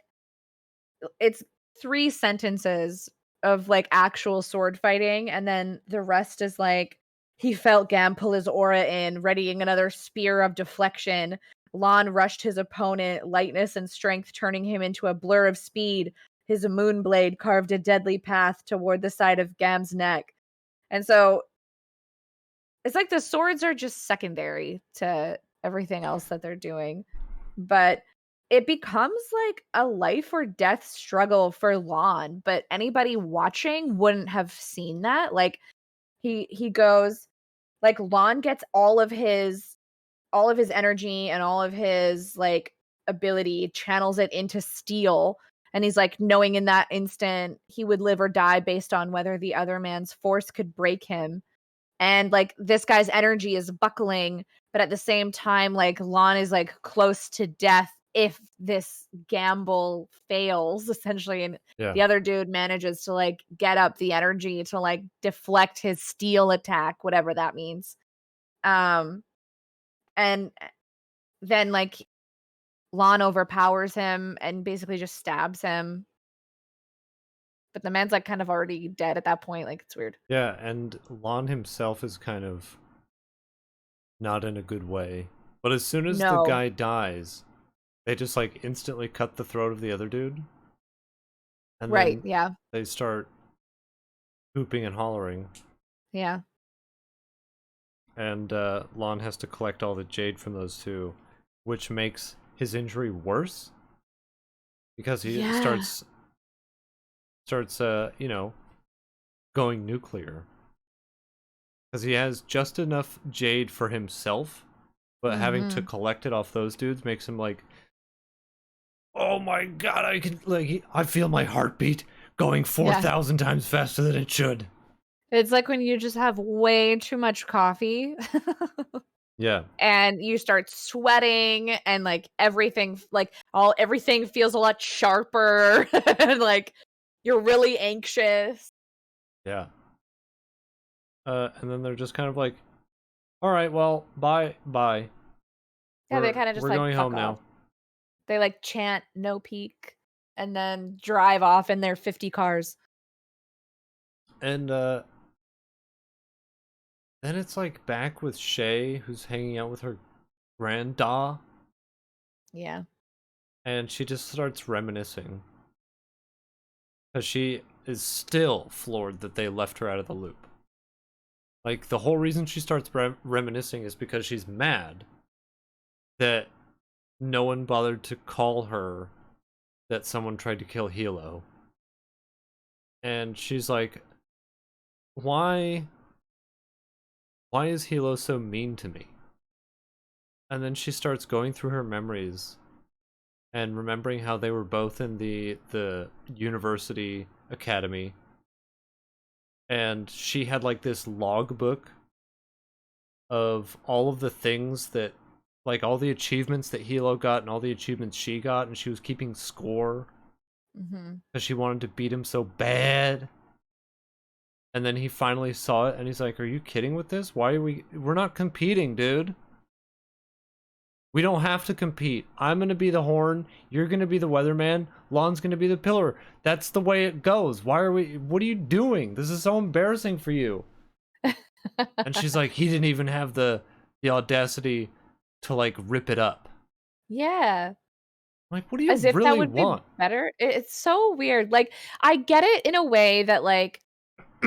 it's 3 sentences of, like, actual sword fighting, and then the rest is, like, he felt Gam pull his aura in, readying another spear of deflection. Lon rushed his opponent, lightness and strength turning him into a blur of speed. his moon blade carved a deadly path toward the side of Gam's neck. And so it's like the swords are just secondary to everything else that they're doing. But it becomes like a life or death struggle for Lon, but anybody watching wouldn't have seen that. Like he goes like Lon gets all of his energy and all of his like ability, channels it into steel. And he's like, knowing in that instant he would live or die based on whether the other man's force could break him. And like this guy's energy is buckling, but at the same time, like Lon is like close to death if this gamble fails, essentially. And Yeah. the other dude manages to like get up the energy to like deflect his steel attack, whatever that means. Um, and then like Lon overpowers him and basically just stabs him. But the man's like kind of already dead at that point. Like it's weird. Yeah, and Lon himself is kind of not in a good way. But as soon as the No. guy dies, they just like instantly cut the throat of the other dude. And Right. then Yeah. they start hooping and hollering. Yeah. And Lon has to collect all the jade from those two, which makes his injury worse because he Yeah. starts going nuclear because he has just enough jade for himself, but having to Mhm. collect it off those dudes makes him like, oh my god, I can like I feel my heartbeat going Yeah. 4,000 times faster than it should. It's like when you just have way too much coffee Yeah, and you start sweating and like everything feels a lot sharper and like you're really anxious. yeah. And then they're just kind of like, all right, well, bye, bye. Yeah, they kind of just We're like going fuck home off. now. They like chant no peak and then drive off in their 50 cars. And then it's like back with Shay, who's hanging out with her granda, Yeah. and she just starts reminiscing because she is still floored that they left her out of the loop. Like the whole reason she starts reminiscing is because she's mad that no one bothered to call her that someone tried to kill Hilo. And she's like, why is Hilo so mean to me? And then she starts going through her memories and remembering how they were both in the university academy, and she had like this logbook of all of the things that, like all the achievements that Hilo got and all the achievements she got, and she was keeping score Mhm. because she wanted to beat him so bad. And then he finally saw it and he's like, are you kidding with this? Why are we're not competing, dude. We don't have to compete. I'm gonna be the horn. You're gonna be the weatherman. Lon's gonna be the pillar. That's the way it goes. Why are we? What are you doing? This is so embarrassing for you. And she's like, he didn't even have the audacity to like rip it up. Yeah. Like, what do you As if that really would be want? better. It's so weird. Like, I get it in a way that, like,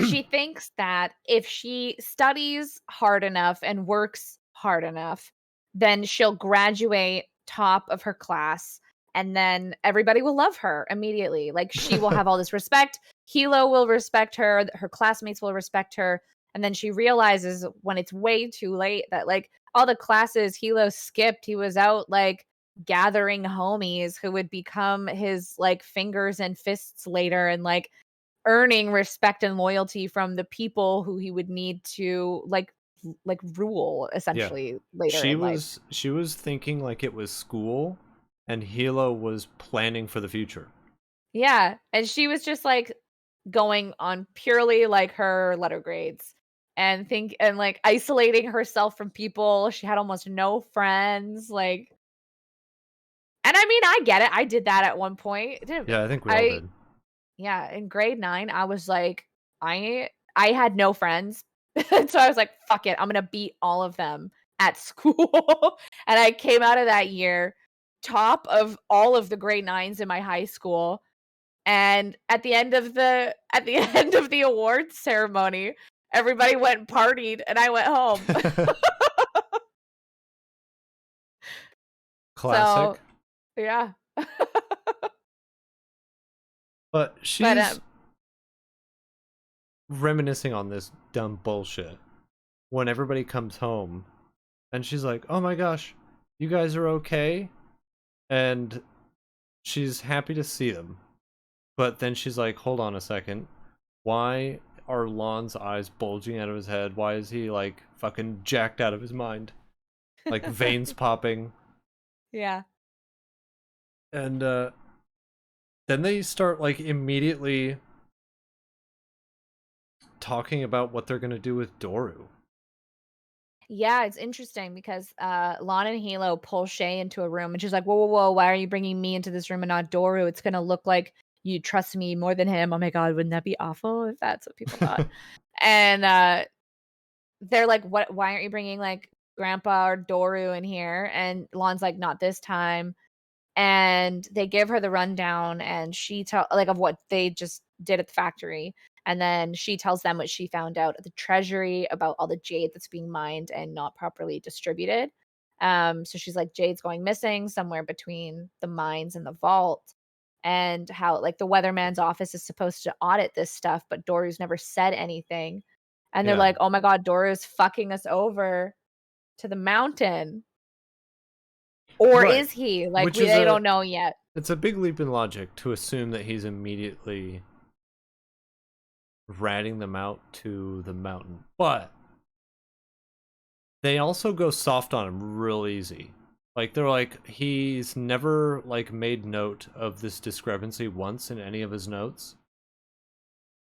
she thinks that if she studies hard enough and works hard enough, then she'll graduate top of her class, and then everybody will love her immediately. Like, she will have all this respect. Hilo will respect her, her classmates will respect her, and then she realizes when it's way too late that, like, all the classes Hilo skipped, he was out, like, gathering homies who would become his, like, fingers and fists later and, like, earning respect and loyalty from the people who he would need to, like, rule Yeah. essentially later in life. She was thinking like it was school, and Hilo was planning for the future. Yeah, and she was just, like, going on purely, like, her letter grades and, like, isolating herself from people. She had almost no friends, like and I mean, I get it. I did that at one point. Didn't Yeah, I think we all I did. Yeah, in grade 9, I was like, I had no friends. So I was like, "Fuck it, I'm gonna beat all of them at school." And I came out of that year top of all of the grade 9s in my high school, And at the end of the end of the awards ceremony, everybody went and partied, and I went home. So, Classic. yeah. But But, she's reminiscing on this dumb bullshit when everybody comes home, and she's like, "Oh my gosh, you guys are okay?" And she's happy to see them. But then she's like, "Hold on a second. Why are Lon's eyes bulging out of his head? Why is he like fucking jacked out of his mind? Like veins popping." yeah. And then they start like immediately talking about what they're gonna do with Doru. Yeah, it's interesting because, Lon and Hilo pull Shay into a room, and she's like, "Whoa, whoa, whoa, why are you bringing me into this room and not Doru? It's gonna look like you trust me more than him. Oh my god, wouldn't that be awful if that's what people thought?" And, they're like, "What? Why aren't you bringing, like, Grandpa or Doru in here?" And Lon's like, "Not this time." And they give her the rundown, and she tell like, of what they just did at the factory, and then she tells them what she found out at the treasury about all the jade that's being mined and not properly distributed. So she's like, Jade's going missing somewhere between the mines and the vault, and how, like, the weatherman's office is supposed to audit this stuff, but Doru's never said anything. And they're Yeah. like, "Oh my god, Doru's fucking us over to the mountain." Or Right. is he? Like, Which is they don't know yet. it's a big leap in logic to assume that he's immediately ratting them out to the mountain. But they also go soft on him real easy. Like they're like, he's never like made note of this discrepancy once in any of his notes.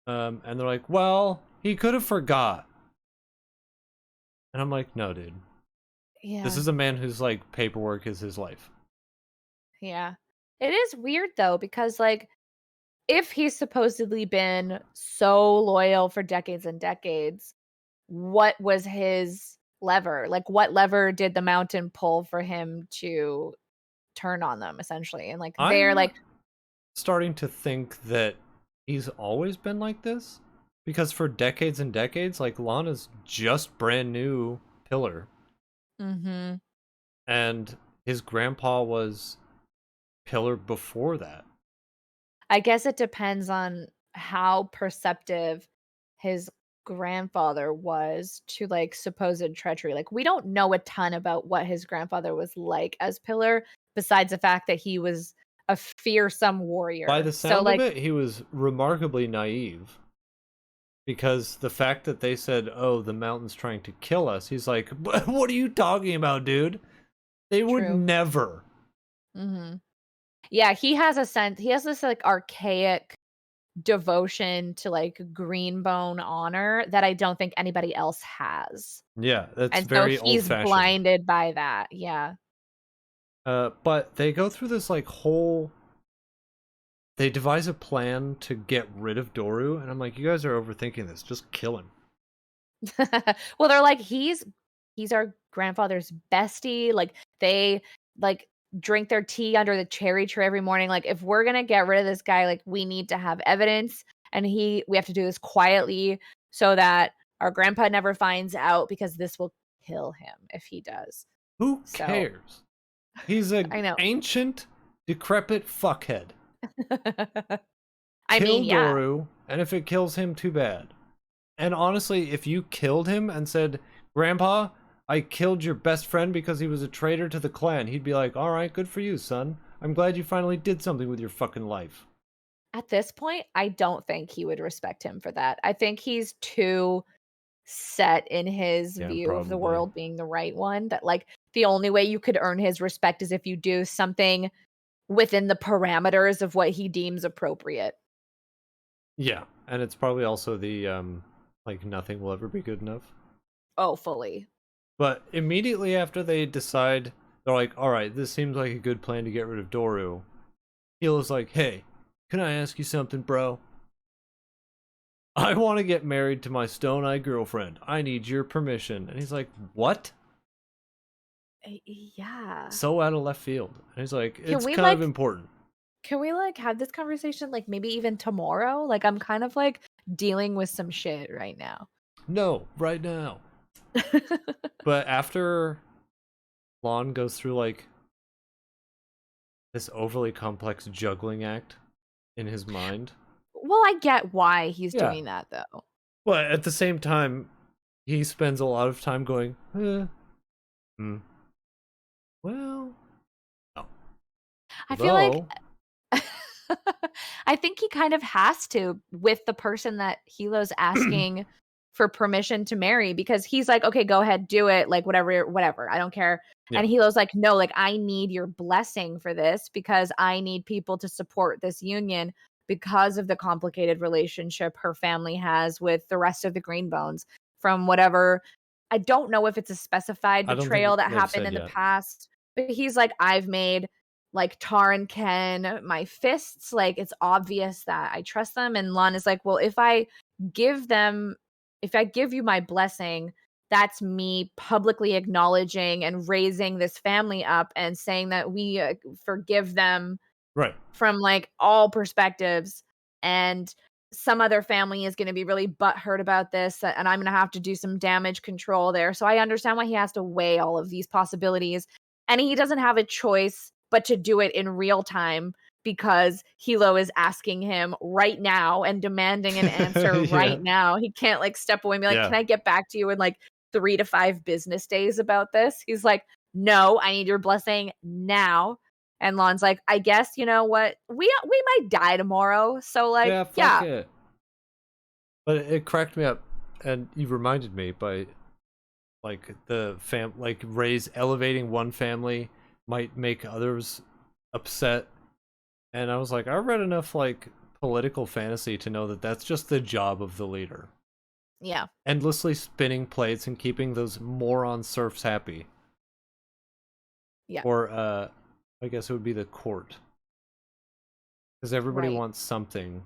And they're like, well, he could have forgot. And I'm like, no, dude. This Yeah, is a man whose like paperwork is his life. yeah. It is weird though, because, like, if he's supposedly been so loyal for decades and decades, what was his lever? Like, what lever did the mountain pull for him to turn on them, essentially? And, like, they're I'm like, starting to think that he's always been like this. Because for decades and decades, like Lana's just brand new pillar. mhm. And his grandpa was pillar before that. I guess it depends on how perceptive his grandfather was to, like, supposed treachery. Like, we don't know a ton about what his grandfather was like as Pillar, besides the fact that he was a fearsome By warrior. the So, sound of like, it, he was remarkably naive. Because the fact that they said, oh, the mountain's trying to kill us, he's like, what are you talking about, dude? They would true. never. Mhm. Yeah, he has this, like, archaic devotion to, like, green bone honor that I don't think anybody else has. Yeah, that's And so very old he's fashioned. blinded by that. Yeah. But they go through this like whole. They devise a plan to get rid of Doru, and I'm like, you guys are overthinking this. Just kill him. Well, they're like, he's our grandfather's bestie, like, they, like, drink their tea under the cherry tree every morning, like, if we're gonna get rid of this guy, like, we need to have evidence, and we have to do this quietly so that our grandpa never finds out, because this will kill him if he does. Who So, cares? He's a I know. ancient, decrepit fuckhead. I mean, Kill yeah, Doru, and if it kills him, too bad. And honestly, if you killed him and said, Grandpa, I killed your best friend because he was a traitor to the clan, he'd be like, alright, good for you, son. I'm glad you finally did something with your fucking life. at this point, I don't think he would respect him for that. I think he's too set in his Yeah, view of the probably. world being the right one, that, like, the only way you could earn his respect is if you do something within the parameters of what he deems appropriate. Yeah, and it's probably also the, like, nothing will ever be good enough. Oh, fully. But immediately after they decide, they're like, alright, this seems like a good plan to get rid of Doru. Hilo's like, hey, can I ask you something, bro? I want to get married to my stone-eyed girlfriend. I need your permission. And he's like, what? Yeah. So out of left field. And he's like, Can it's we, kind of like, important. Can we, like, have this conversation, like, maybe even tomorrow? Like, I'm kind of, like, dealing with some shit right now. No, right now. But after Lon goes through like this overly complex juggling act in his mind. Well, I get why he's Yeah. doing that, though. But at the same time, he spends a lot of time going, hmm, well, no. I feel like Although, I think he kind of has to with the person that Hilo's asking for permission to marry because he's like, "Okay, go ahead, do it, like, whatever, I don't care." yeah, And Hilo's like, "No, like, I need your blessing for this because I need people to support this union because of the complicated relationship her family has with the rest of the Greenbones from whatever." I don't know if it's a specified I don't think betrayal that they've happened said in the yet. past, but he's like, "I've made like Tar and Ken, my fists, like it's obvious that I trust them." And Lon is like, "Well, give them, if I give you my blessing, that's me publicly acknowledging and raising this family up and saying that we forgive them Right. from like all perspectives. And some other family is going to be really butthurt about this, and I'm going to have to do some damage control there." So I understand why he has to weigh all of these possibilities. And he doesn't have a choice but to do it in real time because Hilo is asking him right now and demanding an answer Yeah, right now. He can't like step away and be like, yeah, "Can I get back to you in like 3 to 5 business days about this?" He's like, "No, I need your blessing now." And Lon's like, "I guess you know what? We might die tomorrow. So like, yeah. Fuck yeah, it. But it cracked me up, and you reminded me by like like raise elevating one family might make others upset. And I was like, I read enough like political fantasy to know that that's just the job of the leader. yeah, Endlessly spinning plates and keeping those moron serfs happy. yeah, Or I guess it would be the court. Because everybody right. wants something.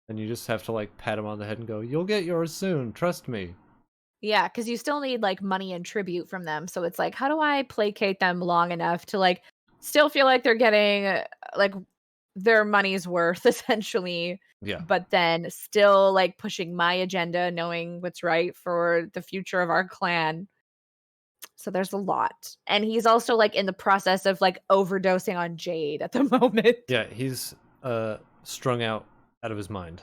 And you just have to like pat them on the head and go, "You'll get yours soon, trust me." Yeah, because you still need like money and tribute from them. So it's like, how do I placate them long enough to like still feel like they're getting like their money's worth essentially, Yeah. but then still like pushing my agenda, knowing what's right for the future of our clan. So there's a lot. And he's also like in the process of like overdosing on Jade at the moment. Yeah, he's strung out of his mind.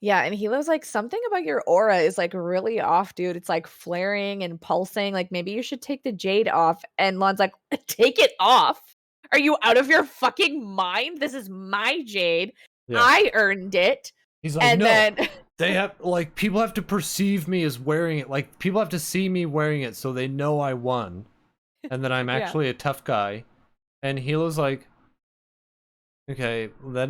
Yeah, and he was like, "Something about your aura is like really off, dude. It's like flaring and pulsing. Like maybe you should take the jade off." And Lon's like, "Take it off? Are you out of your fucking mind? This is my jade. Yeah. I earned it." He's like, And "No. then They have like people have to perceive me as wearing it. Like people have to see me wearing it so they know I won and that I'm yeah. actually a tough guy." And Hilo's like, "Okay, well, that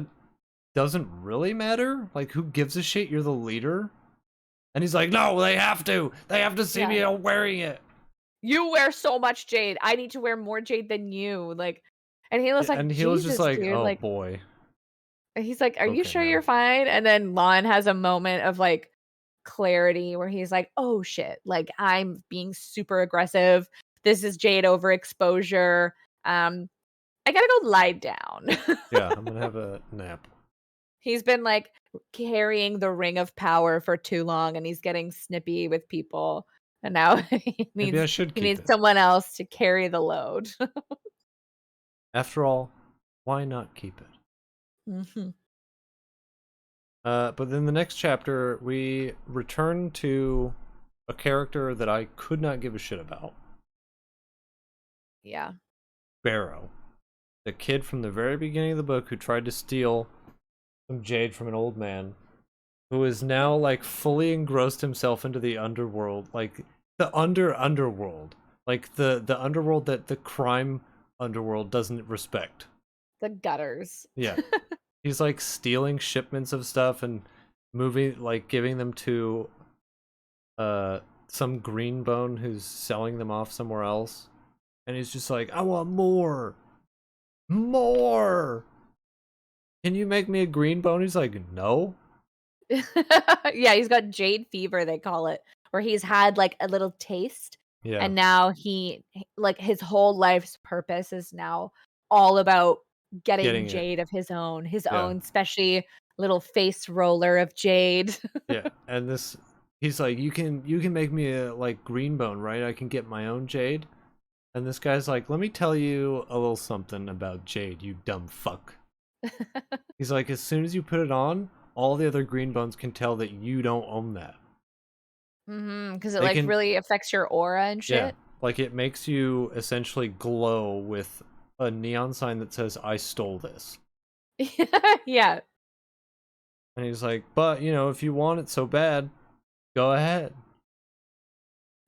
doesn't really matter. Like who gives a shit? You're the leader." And he's like, "No, they have to. They have to see Yeah. me wearing it." You wear so much jade. I need to wear more jade than you. Like, and he was Yeah, like, and Hilo's just "Jesus, like, dude." "Oh Like boy. he's like, "Are you Okay, sure you're man." fine?" And then Lon has a moment of like clarity where he's like, "Oh shit, like I'm being super aggressive. This is Jade overexposure. Um, I gotta go lie down." Yeah, I'm gonna have a nap. He's been like carrying the ring of power for too long and he's getting snippy with people. And now Maybe I should he keep needs it. someone else to carry the load. After all, why not keep it? Mhm. But in the next chapter, we return to a character that I could not give a shit about. Yeah. Barrow. The kid from the very beginning of the book who tried to steal some jade from an old man, who is now like fully engrossed himself into the underworld, like the underworld. Like the underworld that the crime underworld doesn't respect. The gutters. Yeah. He's like stealing shipments of stuff and moving like giving them to uh some green bone who's selling them off somewhere else. And he's just like, "I want more. More. Can you make me a green bone?" He's like, "No." Yeah, he's got jade fever, they call it, where he's had like a little taste Yeah. and now like his whole life's purpose is now all about getting Getting it. Jade of his Yeah. own specially little face roller of Jade. Yeah. And this he's like, you can make me a like green bone, right? I can get my own Jade. And this guy's like, let me tell you a little something about Jade, you dumb fuck. He's like, as soon as you put it on, all the other green bones can tell that you don't own that. Because it, They like, can, really affects your aura and yeah, shit? like it makes you essentially glow with a neon sign that says, I stole this. Yeah. And he's like, but, if you want it so bad, go ahead.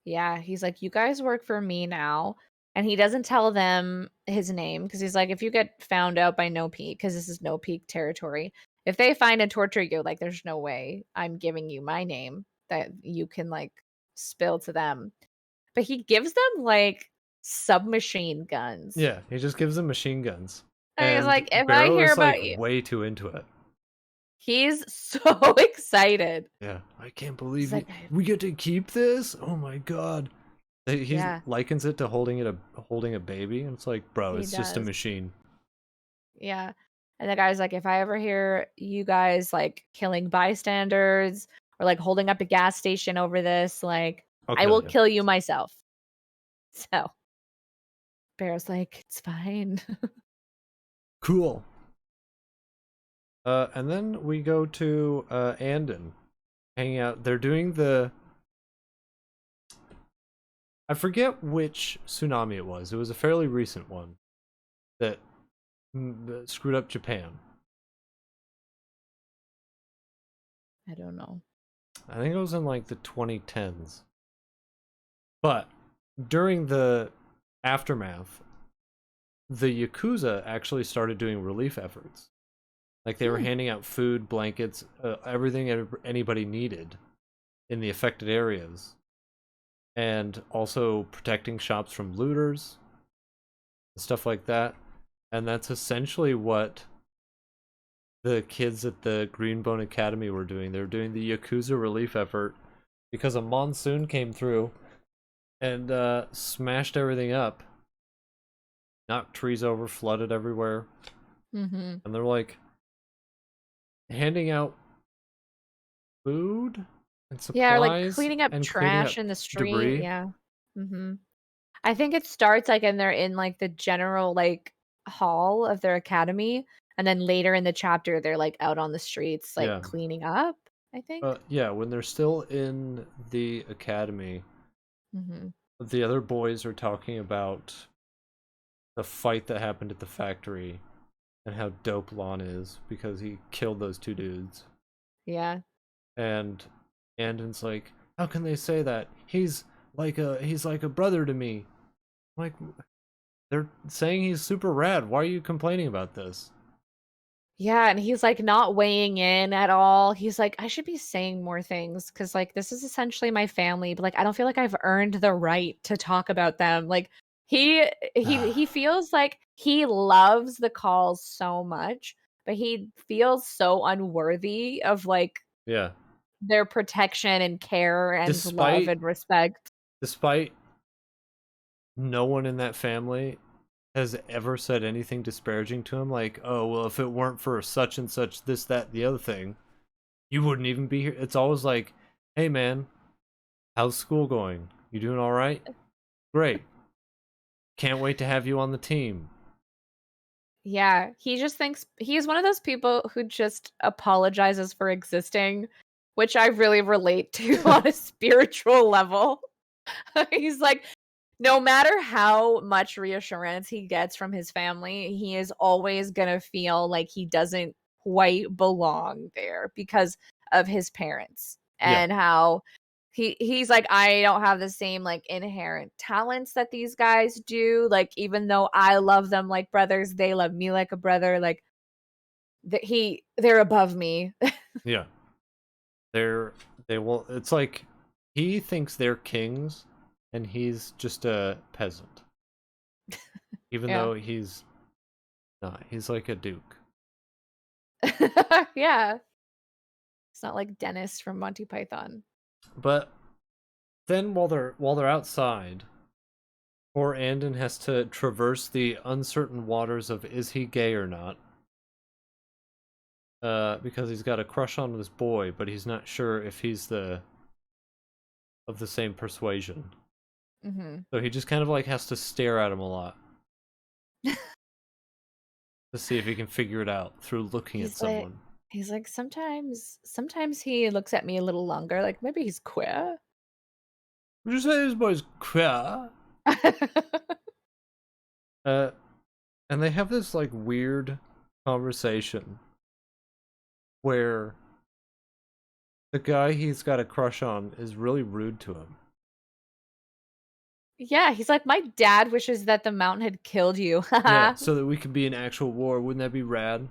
Yeah, he's like, "You guys work for me now." And he doesn't tell them his name because he's like, "If you get found out by No Peak, because this is No Peak territory, if they find and torture you, like, there's no way I'm giving you my name that you can, like, spill to them." But he gives them, like, submachine guns. Yeah, he just gives them machine guns. And he's And like, "If I Barrow hear is like about you." way too into it. He's so excited. Yeah, I can't He's believe like, "I." we get to keep this. Oh my god. He Yeah, likens it to holding a baby, and it's like, bro, he it's just a does. machine. Yeah. And the guy's like, "If I ever hear you guys, like, killing bystanders or, like, holding up a gas station over this, like, I'll I kill will you. kill you myself." So, Bear's like, "It's fine." Cool. And then we go to Anden, hanging out. They're doing the I forget which tsunami it was. It was a fairly recent one that that screwed up Japan. I don't know. I think it was in like the 2010s. But during the aftermath, the Yakuza actually started doing relief efforts. Like they were Hmm. handing out food, blankets, everything anybody needed in the affected areas, and also protecting shops from looters and stuff like that. And that's essentially what the kids at the Greenbone Academy were doing. They were doing the Yakuza relief effort because a monsoon came through and smashed everything up, knocked trees over, flooded everywhere. Mhm. And they're like handing out food and Yeah, or, like, supplies cleaning up and cleaning trash up in the street, debris. yeah. Mhm. I think it starts, like, and they're in, like, the general, like, hall of their academy, and then later in the chapter, they're, like, out on the streets, like, Yeah. cleaning up, I think? Yeah, when they're still in the academy, Mhm. the other boys are talking about the fight that happened at the factory and how dope Lon is because he killed those two dudes. Yeah. And Anden's like, how can they say that? He's like a brother to me. Like they're saying he's super rad. Why are you complaining about this? Yeah, and he's, like, not weighing in at all. He's like, "I should be saying more things because, like, this is essentially my family, but, like, I don't feel like I've earned the right to talk about them." Like, he feels like he loves the calls so much, but he feels so unworthy of, like, Yeah. their protection and care and love Despite and respect. despite no one in that family has ever said anything disparaging to him, like, oh well, if it weren't for such and such, this, that, the other thing, you wouldn't even be here. It's always like, hey man, how's school going? You doing all right? Great. Can't wait to have you on the team. Yeah, he just thinks he's one of those people who just apologizes for existing, which I really relate to on a spiritual level. He's like, no matter how much reassurance he gets from his family, he is always gonna feel like he doesn't quite belong there because of his parents Yeah. and how he's like, I don't have the same like inherent talents that these guys do. Like, even though I love them like brothers, they love me like a brother. Like they're above me. Yeah. They're they will it's like he thinks they're kings and he's just a peasant. Even Yeah. though he's not. He's like a duke. Yeah. It's not like Dennis from Monty Python. But then while they're outside, Poor Anden has to traverse the uncertain waters of is he gay or not. Because he's got a crush on this boy, but he's not sure if he's of the same persuasion. Mm-hmm. So he just kind of like has to stare at him a lot to see if he can figure it out through looking at He's like, someone. sometimes he looks at me a little longer, like maybe he's queer. Would you say this boy's queer? Uh, and they have this like weird conversation where the guy he's got a crush on is really rude to him. Yeah, he's like, my dad wishes that the mountain had killed you. Yeah, so that we could be in actual war. Wouldn't that be rad?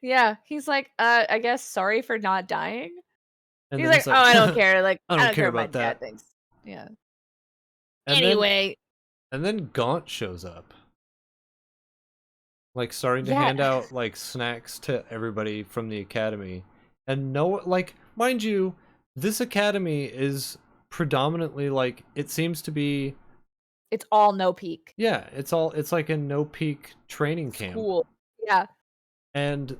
Yeah, he's like, I guess sorry for not dying. And He's then like, he's oh, like, I don't care. Like, I I don't don't care care what my about dad that. thinks. Yeah. And Anyway, then Gaunt shows up. Like starting to yeah, hand out like snacks to everybody from the academy. And no, like, mind you, this academy is predominantly like it seems to be, it's all no peak yeah, it's like a no peak training camp. school. Yeah. And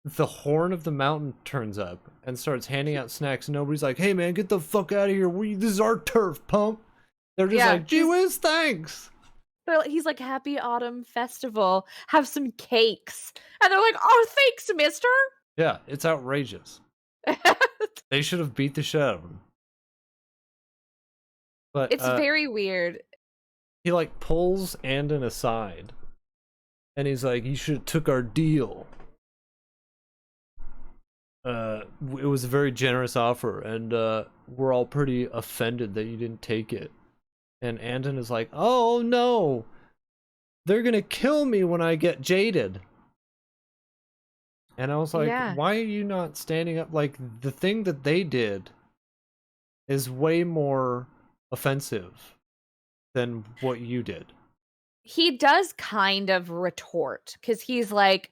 the Horn of the Mountain turns up and starts handing out snacks, and nobody's like, hey man, get the fuck out of here. This is our turf, punk. They're just Yeah, like, gee whiz, thanks. he's like, happy autumn festival. Have some cakes. And they're like, oh, thanks, mister. Yeah, it's outrageous. They should have beat the shit out of him. But It's very weird. he like pulls Anden aside, and he's like, "You should have took our deal. It was a very generous offer, and we're all pretty offended that you didn't take it." And Anden is like, "Oh no, they're gonna kill me when I get jaded." And I was like, Yeah. "Why are you not standing up? Like the thing that they did is way more offensive than what you did." He does kind of retort because he's like,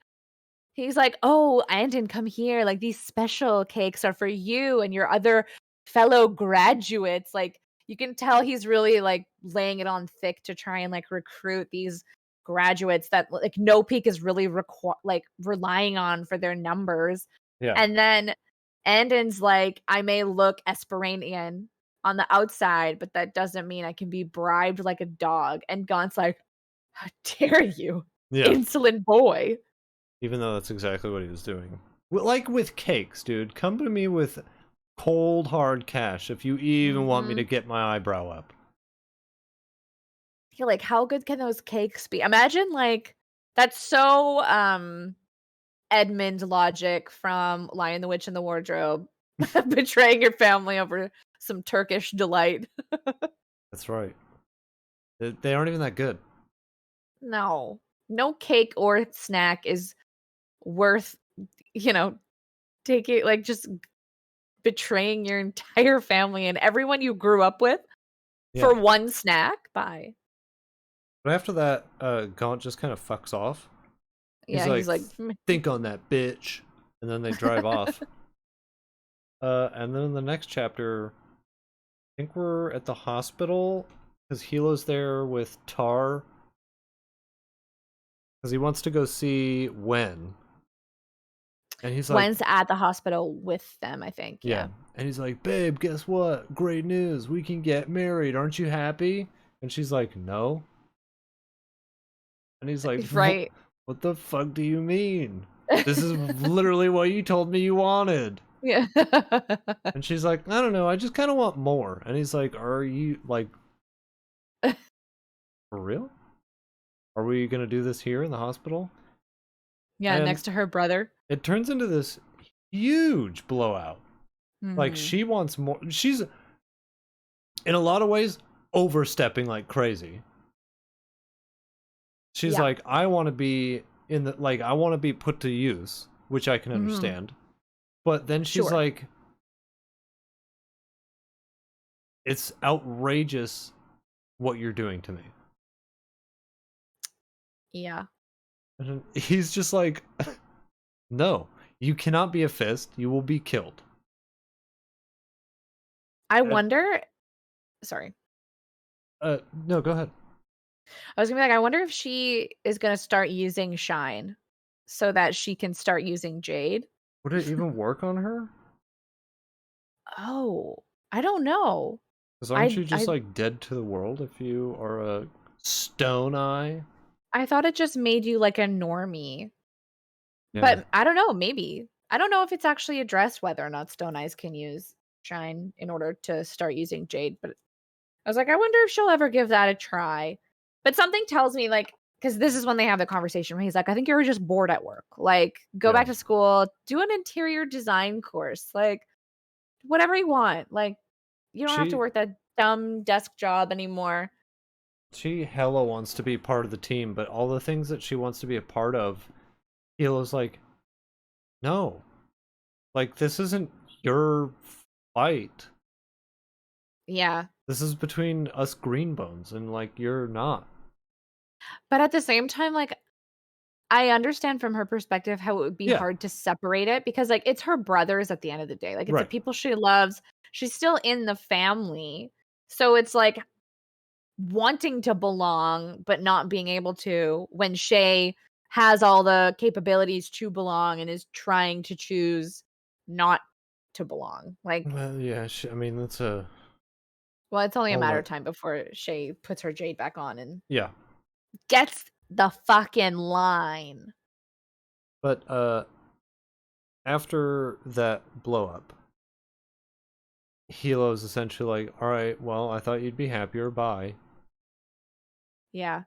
oh, Andon, come here. Like, these special cakes are for you and your other fellow graduates. Like, you can tell he's really like laying it on thick to try and like recruit these graduates that like No Peak is really like relying on for their numbers. Yeah, And then Andon's like, I may look Esperantian on the outside, but that doesn't mean I can be bribed like a dog. And Gaunt's like, how dare you, yeah. insolent boy. Even though that's exactly what he was doing. Like with cakes, dude. Come to me with cold, hard cash if you even want me to Mhm. get my eyebrow up. You're like, how good can those cakes be? Imagine like that's so Edmund logic from Lion the Witch and the Wardrobe. Betraying your family over some Turkish delight. That's right. They aren't even that good. No. No cake or snack is worth, you know, taking like just betraying your entire family and everyone you grew up with Yeah. for one snack. Bye. But after that, Gaunt just kind of fucks off. He's Yeah, like, he's like, think on that, bitch. And then they drive off. And then in the next chapter, I think we're at the hospital because Hilo's there with Tar because he wants to go see Wen. And he's like, Gwen's at the hospital with them, I think. yeah. Yeah. And he's like, babe, guess what? Great news. We can get married. Aren't you happy? And she's like, no. And he's like, Right. what the fuck do you mean? This is literally what you told me you wanted. Yeah. And she's like, I don't know. I just kind of want more. And he's like, are you like, for real? Are we going to do this here in the hospital? Yeah, And next to her brother. it turns into this huge blowout. Like Mhm. she wants more. She's in a lot of ways overstepping like crazy. She's Yeah. like, I want to be in the like I want to be put to use, which I can Mhm. understand. But then she's Sure. like, it's outrageous what you're doing to me. Yeah. And he's just like, no, you cannot be a fist. You will be killed. I And, wonder sorry. no, go ahead. I was gonna be like, I wonder if she is gonna start using Shine so that she can start using Jade. Would it even work on her? Oh, I don't know. Because aren't I you just I like dead to the world if you are a stone eye? I thought it just made you like a normie, Yeah. but I don't know, maybe. I don't know if it's actually addressed whether or not Stone Eyes can use Shine in order to start using Jade, but I was like, I wonder if she'll ever give that a try. But something tells me, like, because this is when they have the conversation where he's like, I think you were just bored at work. Like, go Yeah. back to school, do an interior design course, like, whatever you want. Like, you don't have to She work that dumb desk job anymore. she hella wants to be part of the team, but all the things that she wants to be a part of, Hilo's like, no. Like this isn't your fight. Yeah. This is between us greenbones and like you're not. But at the same time, like, I understand from her perspective how it would be Yeah, hard to separate it because, like, it's her brothers at the end of the day. Like, it's the right. people she loves. She's still in the family. So it's like, wanting to belong, but not being able to when Shay has all the capabilities to belong and is trying to choose not to belong. Like, Well, yeah, I mean that's a well, it's only a all matter of that. time before Shay puts her Jade back on and Yeah, gets the fucking line. but after that blow up, Hilo's essentially like, all right, well, I thought you'd be happier. Bye. Yeah.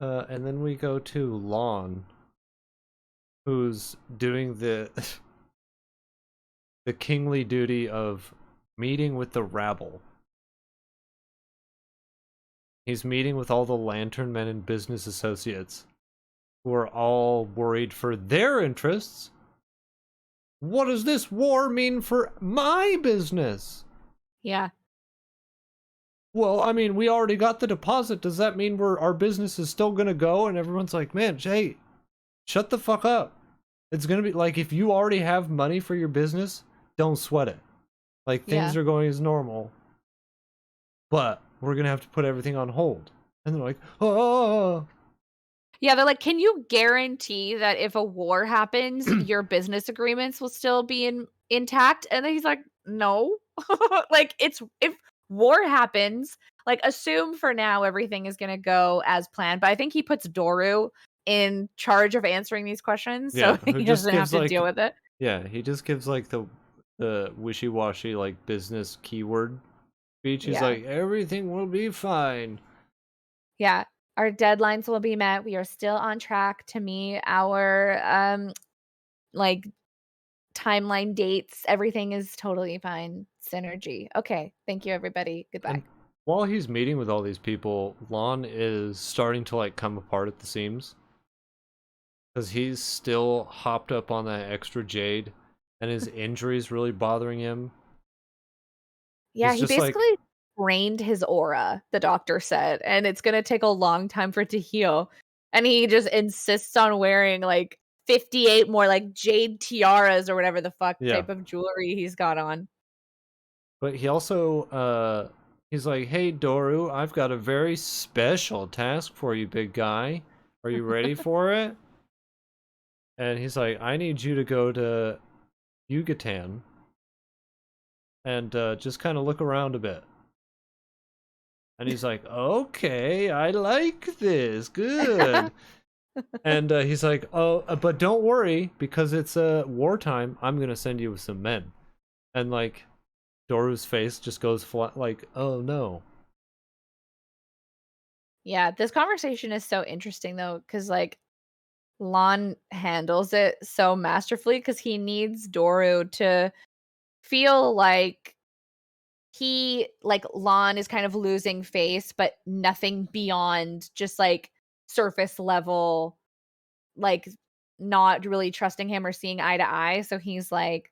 And then we go to Lon, who's doing the the kingly duty of meeting with the rabble. He's meeting with all the lantern men and business associates who are all worried for their interests. What does this war mean for my business? Yeah. Well, I mean, we already got the deposit. Does that mean our business is still gonna go? And everyone's like, man, Jay, shut the fuck up. It's gonna be like if you already have money for your business, don't sweat it. Like things Yeah. are going as normal, but we're gonna have to put everything on hold. And they're like, oh, Yeah, they're like, "Can you guarantee that if a war happens, your business agreements will still be intact?" And then he's like, "No." Like, it's if war happens, like, assume for now everything is gonna go as planned, but I think he puts Doru in charge of answering these questions, so yeah, who he just doesn't have gives to deal like, with it. yeah, he just gives like the wishy washy like business keyword speech. He's Yeah. like, everything will be fine. Yeah. Our deadlines will be met. We are still on track to meet our, like, timeline dates, everything is totally fine. Synergy. Okay, thank you, everybody. Goodbye. And while he's meeting with all these people, Lon is starting to like come apart at the seams because he's still hopped up on that extra jade, and his injury's really bothering him. Yeah, He's he just like, basically drained his aura, the doctor said, and it's gonna take a long time for it to heal. And he just insists on wearing like 58 more like jade tiaras or whatever the fuck yeah. type of jewelry he's got on. But he also, he's like, hey, Doru, I've got a very special task for you, big guy. Are you ready for it? And he's like, I need you to go to Yucatan and just kind of look around a bit. And he's like, okay, I like this. Good. And he's like, oh, but don't worry, because it's wartime. I'm going to send you with some men. And like, Doru's face just goes flat, like, oh no. Yeah, this conversation is so interesting though, because like Lon handles it so masterfully because he needs Doru to feel like Lon is kind of losing face, but nothing beyond just like surface level, like not really trusting him or seeing eye to eye. So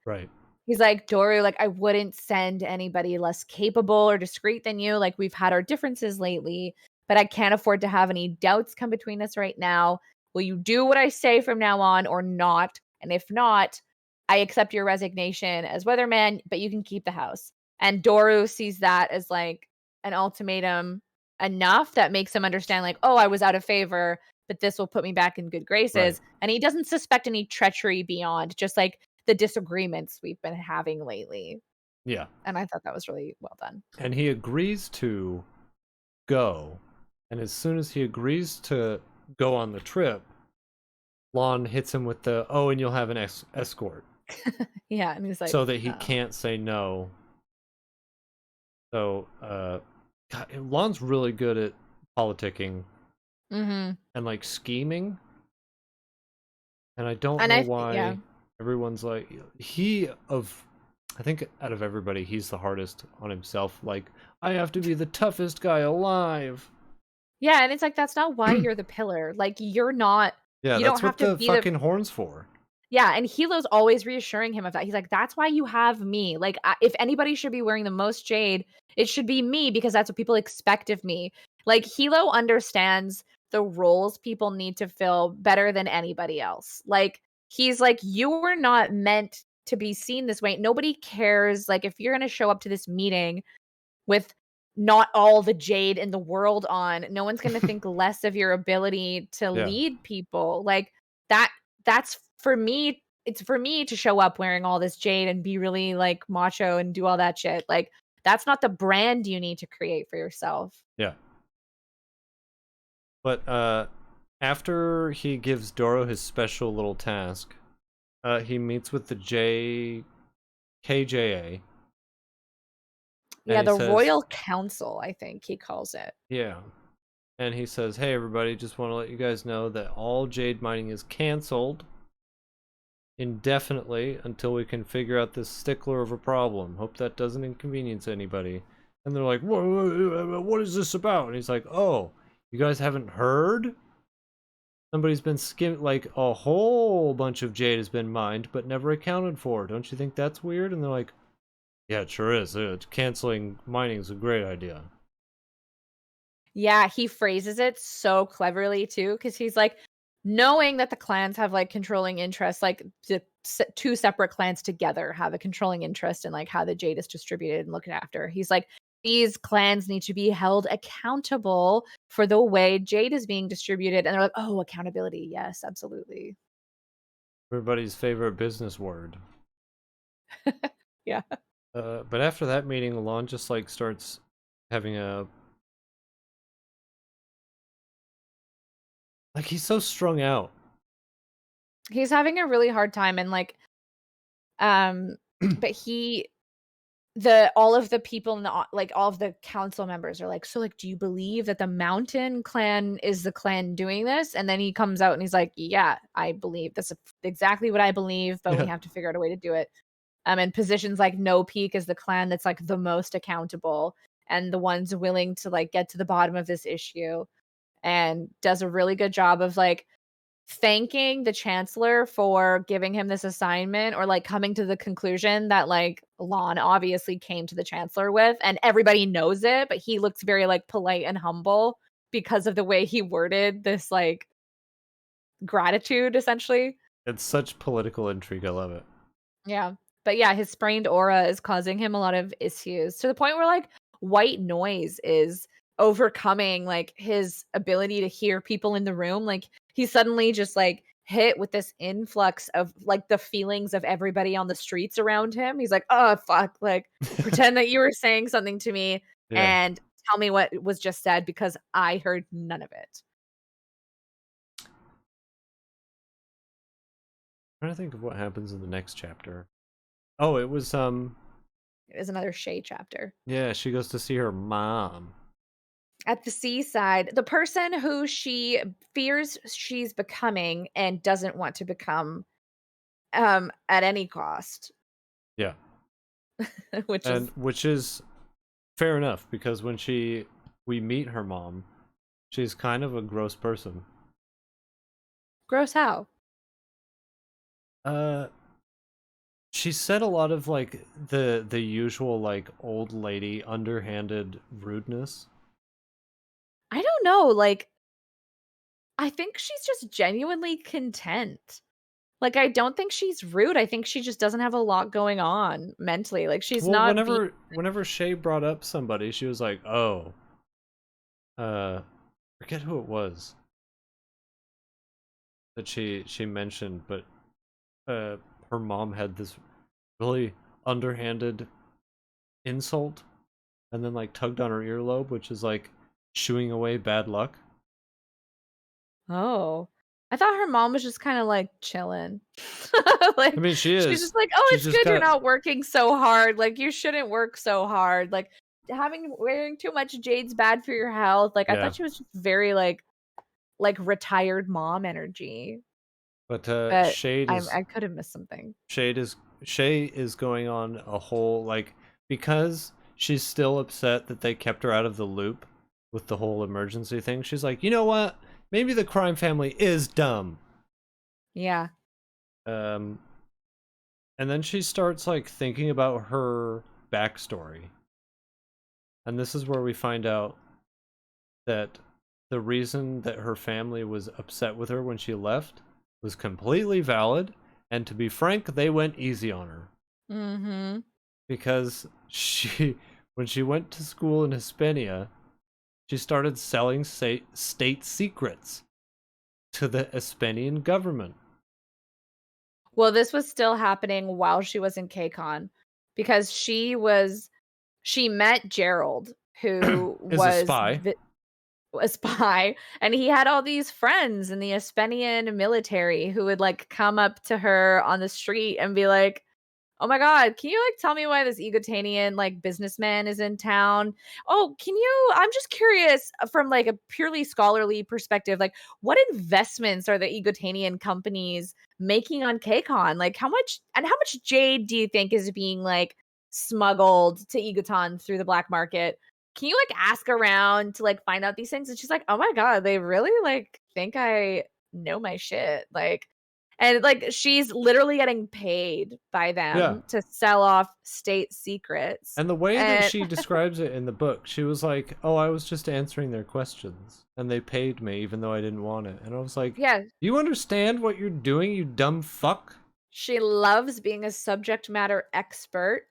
Right. he's like, Doru, like, I wouldn't send anybody less capable or discreet than you. Like, we've had our differences lately, but I can't afford to have any doubts come between us right now. Will you do what I say from now on or not? And if not, I accept your resignation as weatherman, but you can keep the house. And Doru sees that as like an ultimatum enough that makes him understand, like, "Oh, I was out of favor, but this will put me back in good Right. graces." And he doesn't suspect any treachery beyond just, like, the disagreements we've been having lately. Yeah. And I thought that was really well done. And he agrees to go. And as soon as he agrees to go on the trip, Lon hits him with the, oh, and you'll have an escort. Yeah, and he's like, So that he can't say no. So, God, Lon's really good at politicking Mhm. and like scheming. And I don't And know yeah. why everyone's like, I think out of everybody, he's the hardest on himself. Like, I have to be the toughest guy alive. Yeah, and it's like, that's not why you're the pillar. Like, Yeah, you don't that's have what to the be the fucking horn's for. Yeah, and Hilo's always reassuring him of that. He's like, "That's why you have me. Like, if anybody should be wearing the most jade, it should be me because that's what people expect of me." Like, Hilo understands the roles people need to fill better than anybody else. Like, he's like, "You were not meant to be seen this way. Nobody cares. Like, if you're gonna show up to this meeting with not all the jade in the world on, no one's gonna think less of your ability to Yeah. lead people." Like, that that's for me it's for me to show up wearing all this jade and be really, like, macho and do all that shit. Like, that's not the brand you need to create for yourself. Yeah. But after he gives Doro his special little task, he meets with the KJA, and Yeah, he the says, Royal Council, I think he calls it. yeah. And he says, hey, everybody, just want to let you guys know that all jade mining is canceled indefinitely until we can figure out this stickler of a problem. Hope that doesn't inconvenience anybody. And they're like, what is this about? And he's like, oh, you guys haven't heard? Somebody's been like a whole bunch of jade has been mined, but never accounted for. Don't you think that's weird? And they're like, yeah, it sure is. Canceling mining is a great idea. Yeah, he phrases it so cleverly too, because he's like, knowing that the clans have like controlling interests, like two separate clans together have a controlling interest in like how the jade is distributed and looked after. He's like, these clans need to be held accountable for the way jade is being distributed. And they're like, oh, accountability. Yes, absolutely. Everybody's favorite business word. Yeah. But after that meeting, Alon just like starts having a like he's so strung out. He's having a really hard time. And like, um, but the all of the people in the like all of the council members are like, so like, do you believe that the mountain clan is the clan doing this? And then he comes out and he's like, yeah, I believe that's exactly what I believe, but we Yeah. have to figure out a way to do it. And positions like No Peak is the clan that's like the most accountable and the ones willing to like get to the bottom of this issue, and does a really good job of like thanking the chancellor for giving him this assignment, or like coming to the conclusion that like Lon obviously came to the chancellor with, and everybody knows it, but he looks very like polite and humble because of the way he worded this like gratitude essentially. It's such political intrigue. I love it. Yeah. But yeah, his sprained aura is causing him a lot of issues to the point where like white noise is overcoming like his ability to hear people in the room. Like he's suddenly just like hit with this influx of like the feelings of everybody on the streets around him. He's like, "Oh fuck, like pretend that you were saying something to me Yeah. and tell me what was just said because I heard none of it." I'm trying to think of what happens in the next chapter. Oh, it was It is another Shay chapter. yeah, she goes to see her mom. At the seaside, the person who she fears she's becoming and doesn't want to become, at any cost, Yeah. which And is which is fair enough because when we meet her mom, she's kind of a gross person. gross how? Uh she said a lot of like the usual like old lady underhanded rudeness. I don't know, like, I think she's just genuinely content. Like, I don't think she's rude, I think she just doesn't have a lot going on mentally, like, she's Well, not being whenever Shay brought up somebody, she was like, "Oh." forget who it was that she mentioned, but uh, her mom had this really underhanded insult, and then like tugged on her earlobe, which is like shooing away bad luck. Oh. I thought her mom was just kinda, like, chilling. I Like, mean, she she's is. just like, "Oh, She's it's just good you're got not working so hard, like, you shouldn't work so hard, like, wearing too much jade's bad for your health." Like, I yeah. thought she was just very, like, retired mom energy, But but I could have missed something. Shade is Shay is going on a whole like because she's still upset that they kept her out of the loop with the whole emergency thing. She's like, you know what? Maybe the crime family is dumb. Yeah. Um, and then she starts like thinking about her backstory, and this is where we find out that the reason that her family was upset with her when she left was completely valid, and to be frank, they went easy on her Mhm. because she when she went to school in Hispania, she started selling state secrets to the Hispanian government. Well, this was still happening while she was in KCON because she met Gerald, who Is a was spy. a spy, and he had all these friends in the Espenian military who would, like, come up to her on the street and be like, "Oh my god, can you, like, tell me why this Egohtanian, like, businessman is in town? Oh, can you I'm just curious, from, like, a purely scholarly perspective, like, what investments are the Egohtanian companies making on KCON? Like, how much jade do you think is being, like, smuggled to Egoton through the black market? Can you, like, ask around to, like, find out these things?" And she's like, "Oh my god, they really, like, think I know my shit." Like, and, like, she's literally getting paid by Yeah. them to sell off state secrets, And the way that and she describes it in the book, she was like, "Oh, I was just answering their questions, and they paid me even though I didn't want it." And I was like, yeah, "Do you understand what you're doing, you dumb fuck?" she loves being a subject matter expert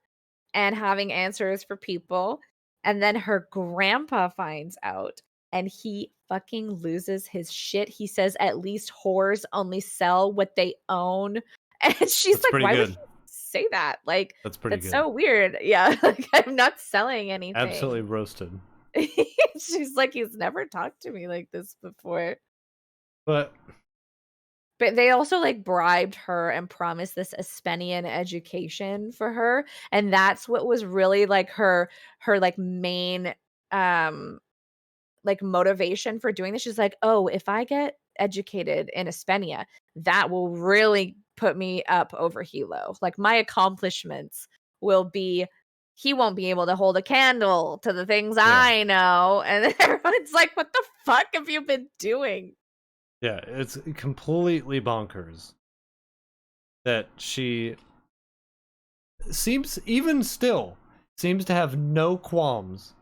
and having answers for people, and then her grandpa finds out, and he fucking loses his shit. He says, "At least whores only sell what they own," and she's That's like, pretty "Why would good. he say that? Like, That's pretty that's good. so weird." Yeah, like, I'm not selling anything. Absolutely roasted. She's like, "He's never talked to me like this before." But But they also, like, bribed her and promised this Espenian education for her, and that's what was really, like, her, like, main, um, like, motivation for doing this. She's like, "Oh, if I get educated in Espenia, that will really put me up over Hilo. Like, my accomplishments will be he won't be able to hold a candle to the things yeah. I know." And then everyone's like, "What the fuck have you been doing?" Yeah, it's completely bonkers that she seems even still seems to have no qualms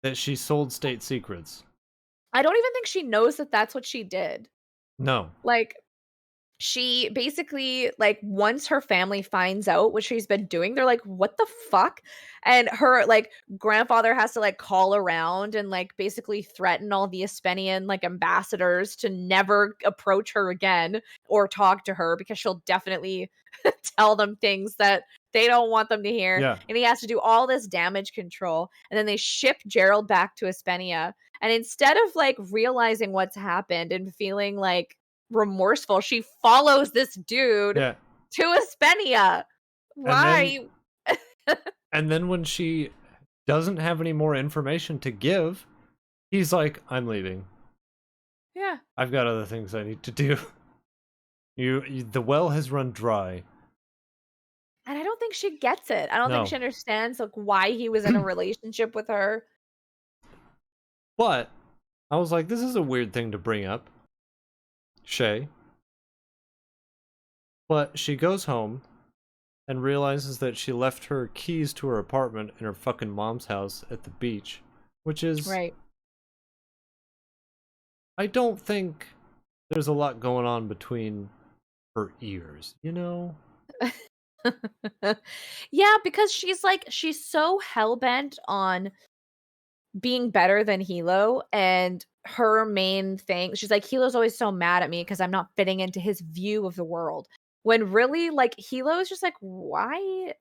that she sold state secrets. I don't even think she knows that that's what she did. No. Like, she basically, like, once her family finds out what she's been doing, they're like, "What the fuck?" And her, like, grandfather has to, like, call around and, like, basically threaten all the Espenian, like, ambassadors to never approach her again or talk to her because she'll definitely tell them things that they don't want them to hear, Yeah. and he has to do all this damage control, and then they ship Gerald back to Espenia, and instead of, like, realizing what's happened and feeling, like, remorseful, she follows this dude Yeah. to Espenia. And then Why? when she doesn't have any more information to give, he's like, "I'm leaving. Yeah, I've got other things I need to do. The well has run dry." and I don't think she gets it. I don't think No. she understands, like, why he was in a relationship with her. But I was like, this is a weird thing to bring up, Shay. But she goes home and realizes that she left her keys to her apartment in her fucking mom's house at the beach, which is, Right. I don't think there's a lot going on between her ears, you know? Yeah, because she's, like, she's so hell-bent on being better than Hilo, and her main thing she's like, "Hilo's always so mad at me because 'cause I'm not fitting into his view of the world." When really, like, Hilo is just like, "Why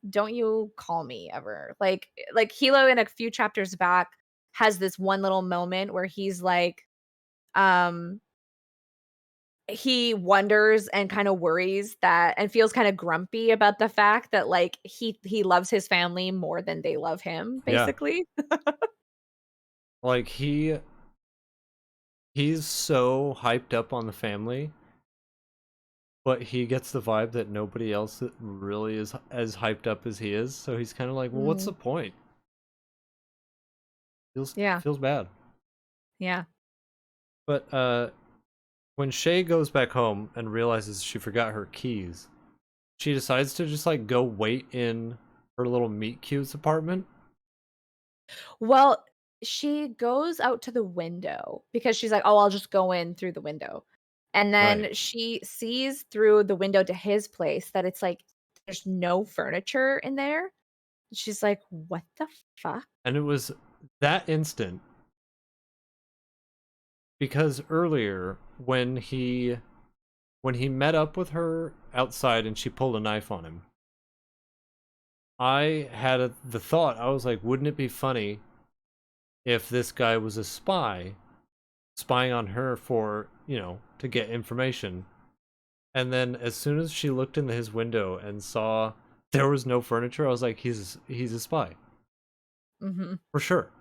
don't you call me ever?" Like Hilo in a few chapters back has this one little moment where he's like, um he wonders and kinda worries that and feels kinda grumpy about the fact that, like, he loves his family more than they love him, Yeah. basically. Like he's so hyped up on the family, but he gets the vibe that nobody else really is as hyped up as he is. So he's kind of like, well, what's the Mhm. point? Yeah, Feels bad. yeah. But when Shay goes back home and realizes she forgot her keys, she decides to just like go wait in her little meet cute's apartment. Well, she goes out to the window because she's like, "Oh, I'll just go in through the window." And Right. then she sees through the window to his place that it's like there's no furniture in there. She's like, "What the fuck?" And it was that instant because earlier when he met up with her outside and she pulled a knife on him, I had the thought, I was like, wouldn't it be funny if this guy was a spy, spying on her for, to get information. And then as soon as she looked into his window and saw there was no furniture, I was like, he's a spy. Mhm. For sure.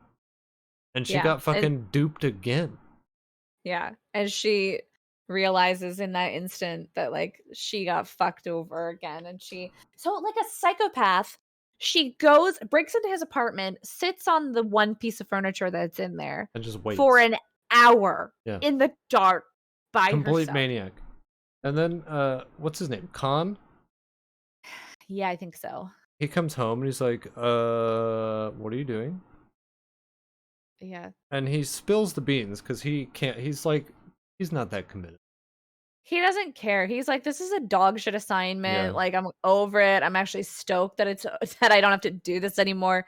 And she Yeah, got and fucking duped again. yeah, and she realizes in that instant that, like, she got fucked over again, and like a psychopath, she goes breaks into his apartment, sits on the one piece of furniture that's in there And just for waits. an hour Yeah. in the dark by Complete herself. maniac. And then what's his name? Khan? Yeah, I think so. He comes home and he's like, what are you doing? Yeah. And he spills the beans because he can't he's like he's not that committed. He doesn't care. He's like, "This is a dog shit assignment, Yeah. like, I'm over it. I'm actually stoked that it's that I don't have to do this anymore."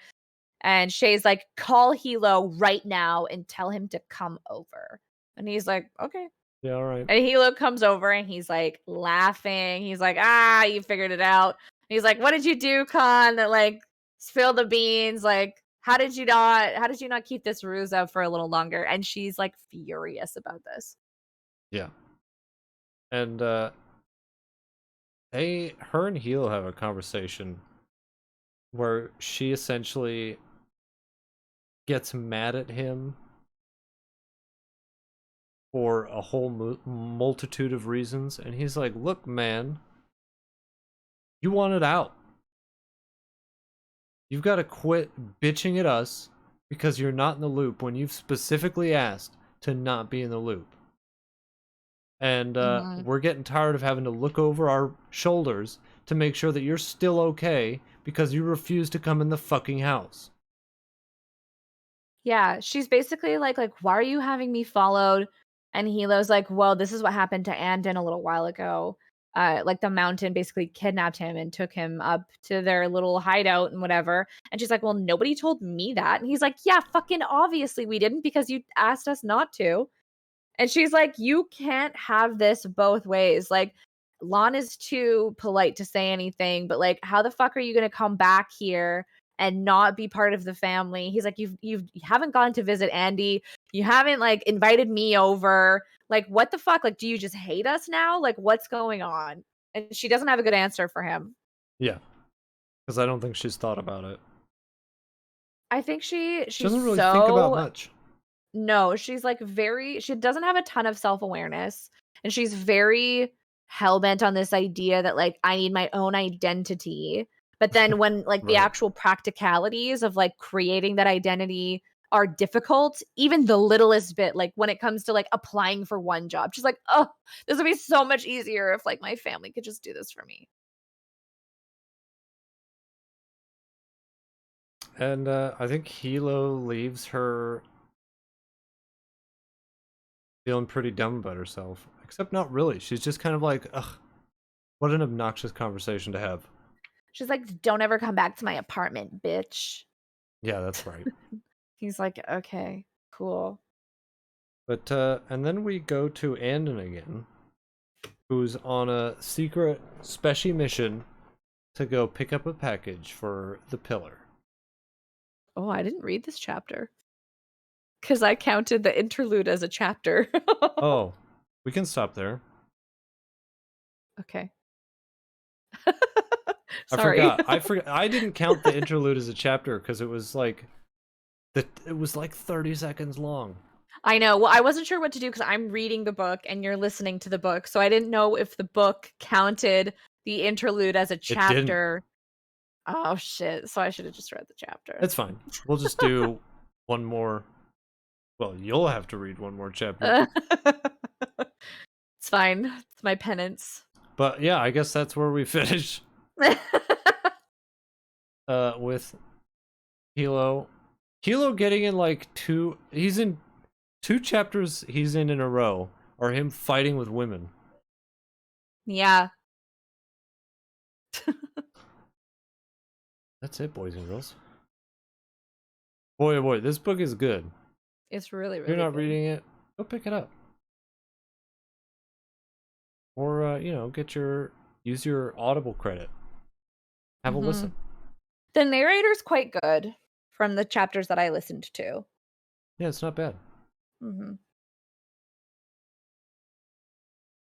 And Shay's like, "Call Hilo right now and tell him to come over." And he's like, "Okay." Yeah, all right. And Hilo comes over and he's like laughing. He's like, "Ah, you figured it out." And he's like, "What did you do, Khan? That like spill the beans? Like, how did you not keep this ruse up for a little longer?" And she's like furious about this. Yeah. And her and Hilo have a conversation where she essentially gets mad at him for a whole multitude of reasons, and he's like, "Look, man, you wanted out. You've got to quit bitching at us because you're not in the loop when you've specifically asked to not be in the loop. And Mhm. we're getting tired of having to look over our shoulders to make sure that you're still okay because you refuse to come in the fucking house." Yeah, she's basically like, "Why are you having me followed?" And Hilo's like, "Well, this is what happened to Anden a little while ago. Like the mountain basically kidnapped him and took him up to their little hideout and whatever." And she's like, "Well, nobody told me that." And he's like, "Yeah, fucking obviously we didn't because you asked us not to." And she's like, "You can't have this both ways. Like, Lon is too polite to say anything, but like, how the fuck are you gonna come back here and not be part of the family?" He's like, You haven't gone to visit Andy. You haven't like invited me over. Like, what the fuck? Like, do you just hate us now? Like, what's going on?" And she doesn't have a good answer for him. Yeah, because I don't think she's thought about it. I think She she's doesn't really think about so much. No, she's, like, very she doesn't have a ton of self-awareness, and she's very hell-bent on this idea that, like, I need my own identity, but then when, like, the Right. actual practicalities of, like, creating that identity are difficult, even the littlest bit, like, when it comes to, like, applying for one job, she's like, "Oh, this would be so much easier if, like, my family could just do this for me." And I think Hilo leaves her feeling pretty dumb about herself. Except not really. She's just kind of like, ugh, what an obnoxious conversation to have. She's like, "Don't ever come back to my apartment, bitch." Yeah, that's right. He's like, okay, cool. But and then we go to Anden again, who's on a secret special mission to go pick up a package for the pillar. Oh, I didn't read this chapter because I counted the interlude as a chapter. Oh, we can stop there. Okay. I Sorry. forgot. I didn't count the interlude as a chapter because it was like it was like 30 seconds long. I know. Well, I wasn't sure what to do because I'm reading the book and you're listening to the book. So I didn't know if the book counted the interlude as a It didn't. chapter. Oh, shit. So I should have just read the chapter. It's fine. We'll just do one more. Well, you'll have to read one more chapter. It's fine. It's my penance. But yeah, I guess that's where we finish. With Hilo. Hilo getting in like he's in 2 chapters he's in a row are him fighting with women. Yeah. That's it, boys and girls. Boy, oh boy, this book is good. It's really, If really you're not good. reading it, go pick it up. Or, use your Audible credit. Have a listen. The narrator's quite good from the chapters that I listened to. Yeah, it's not bad.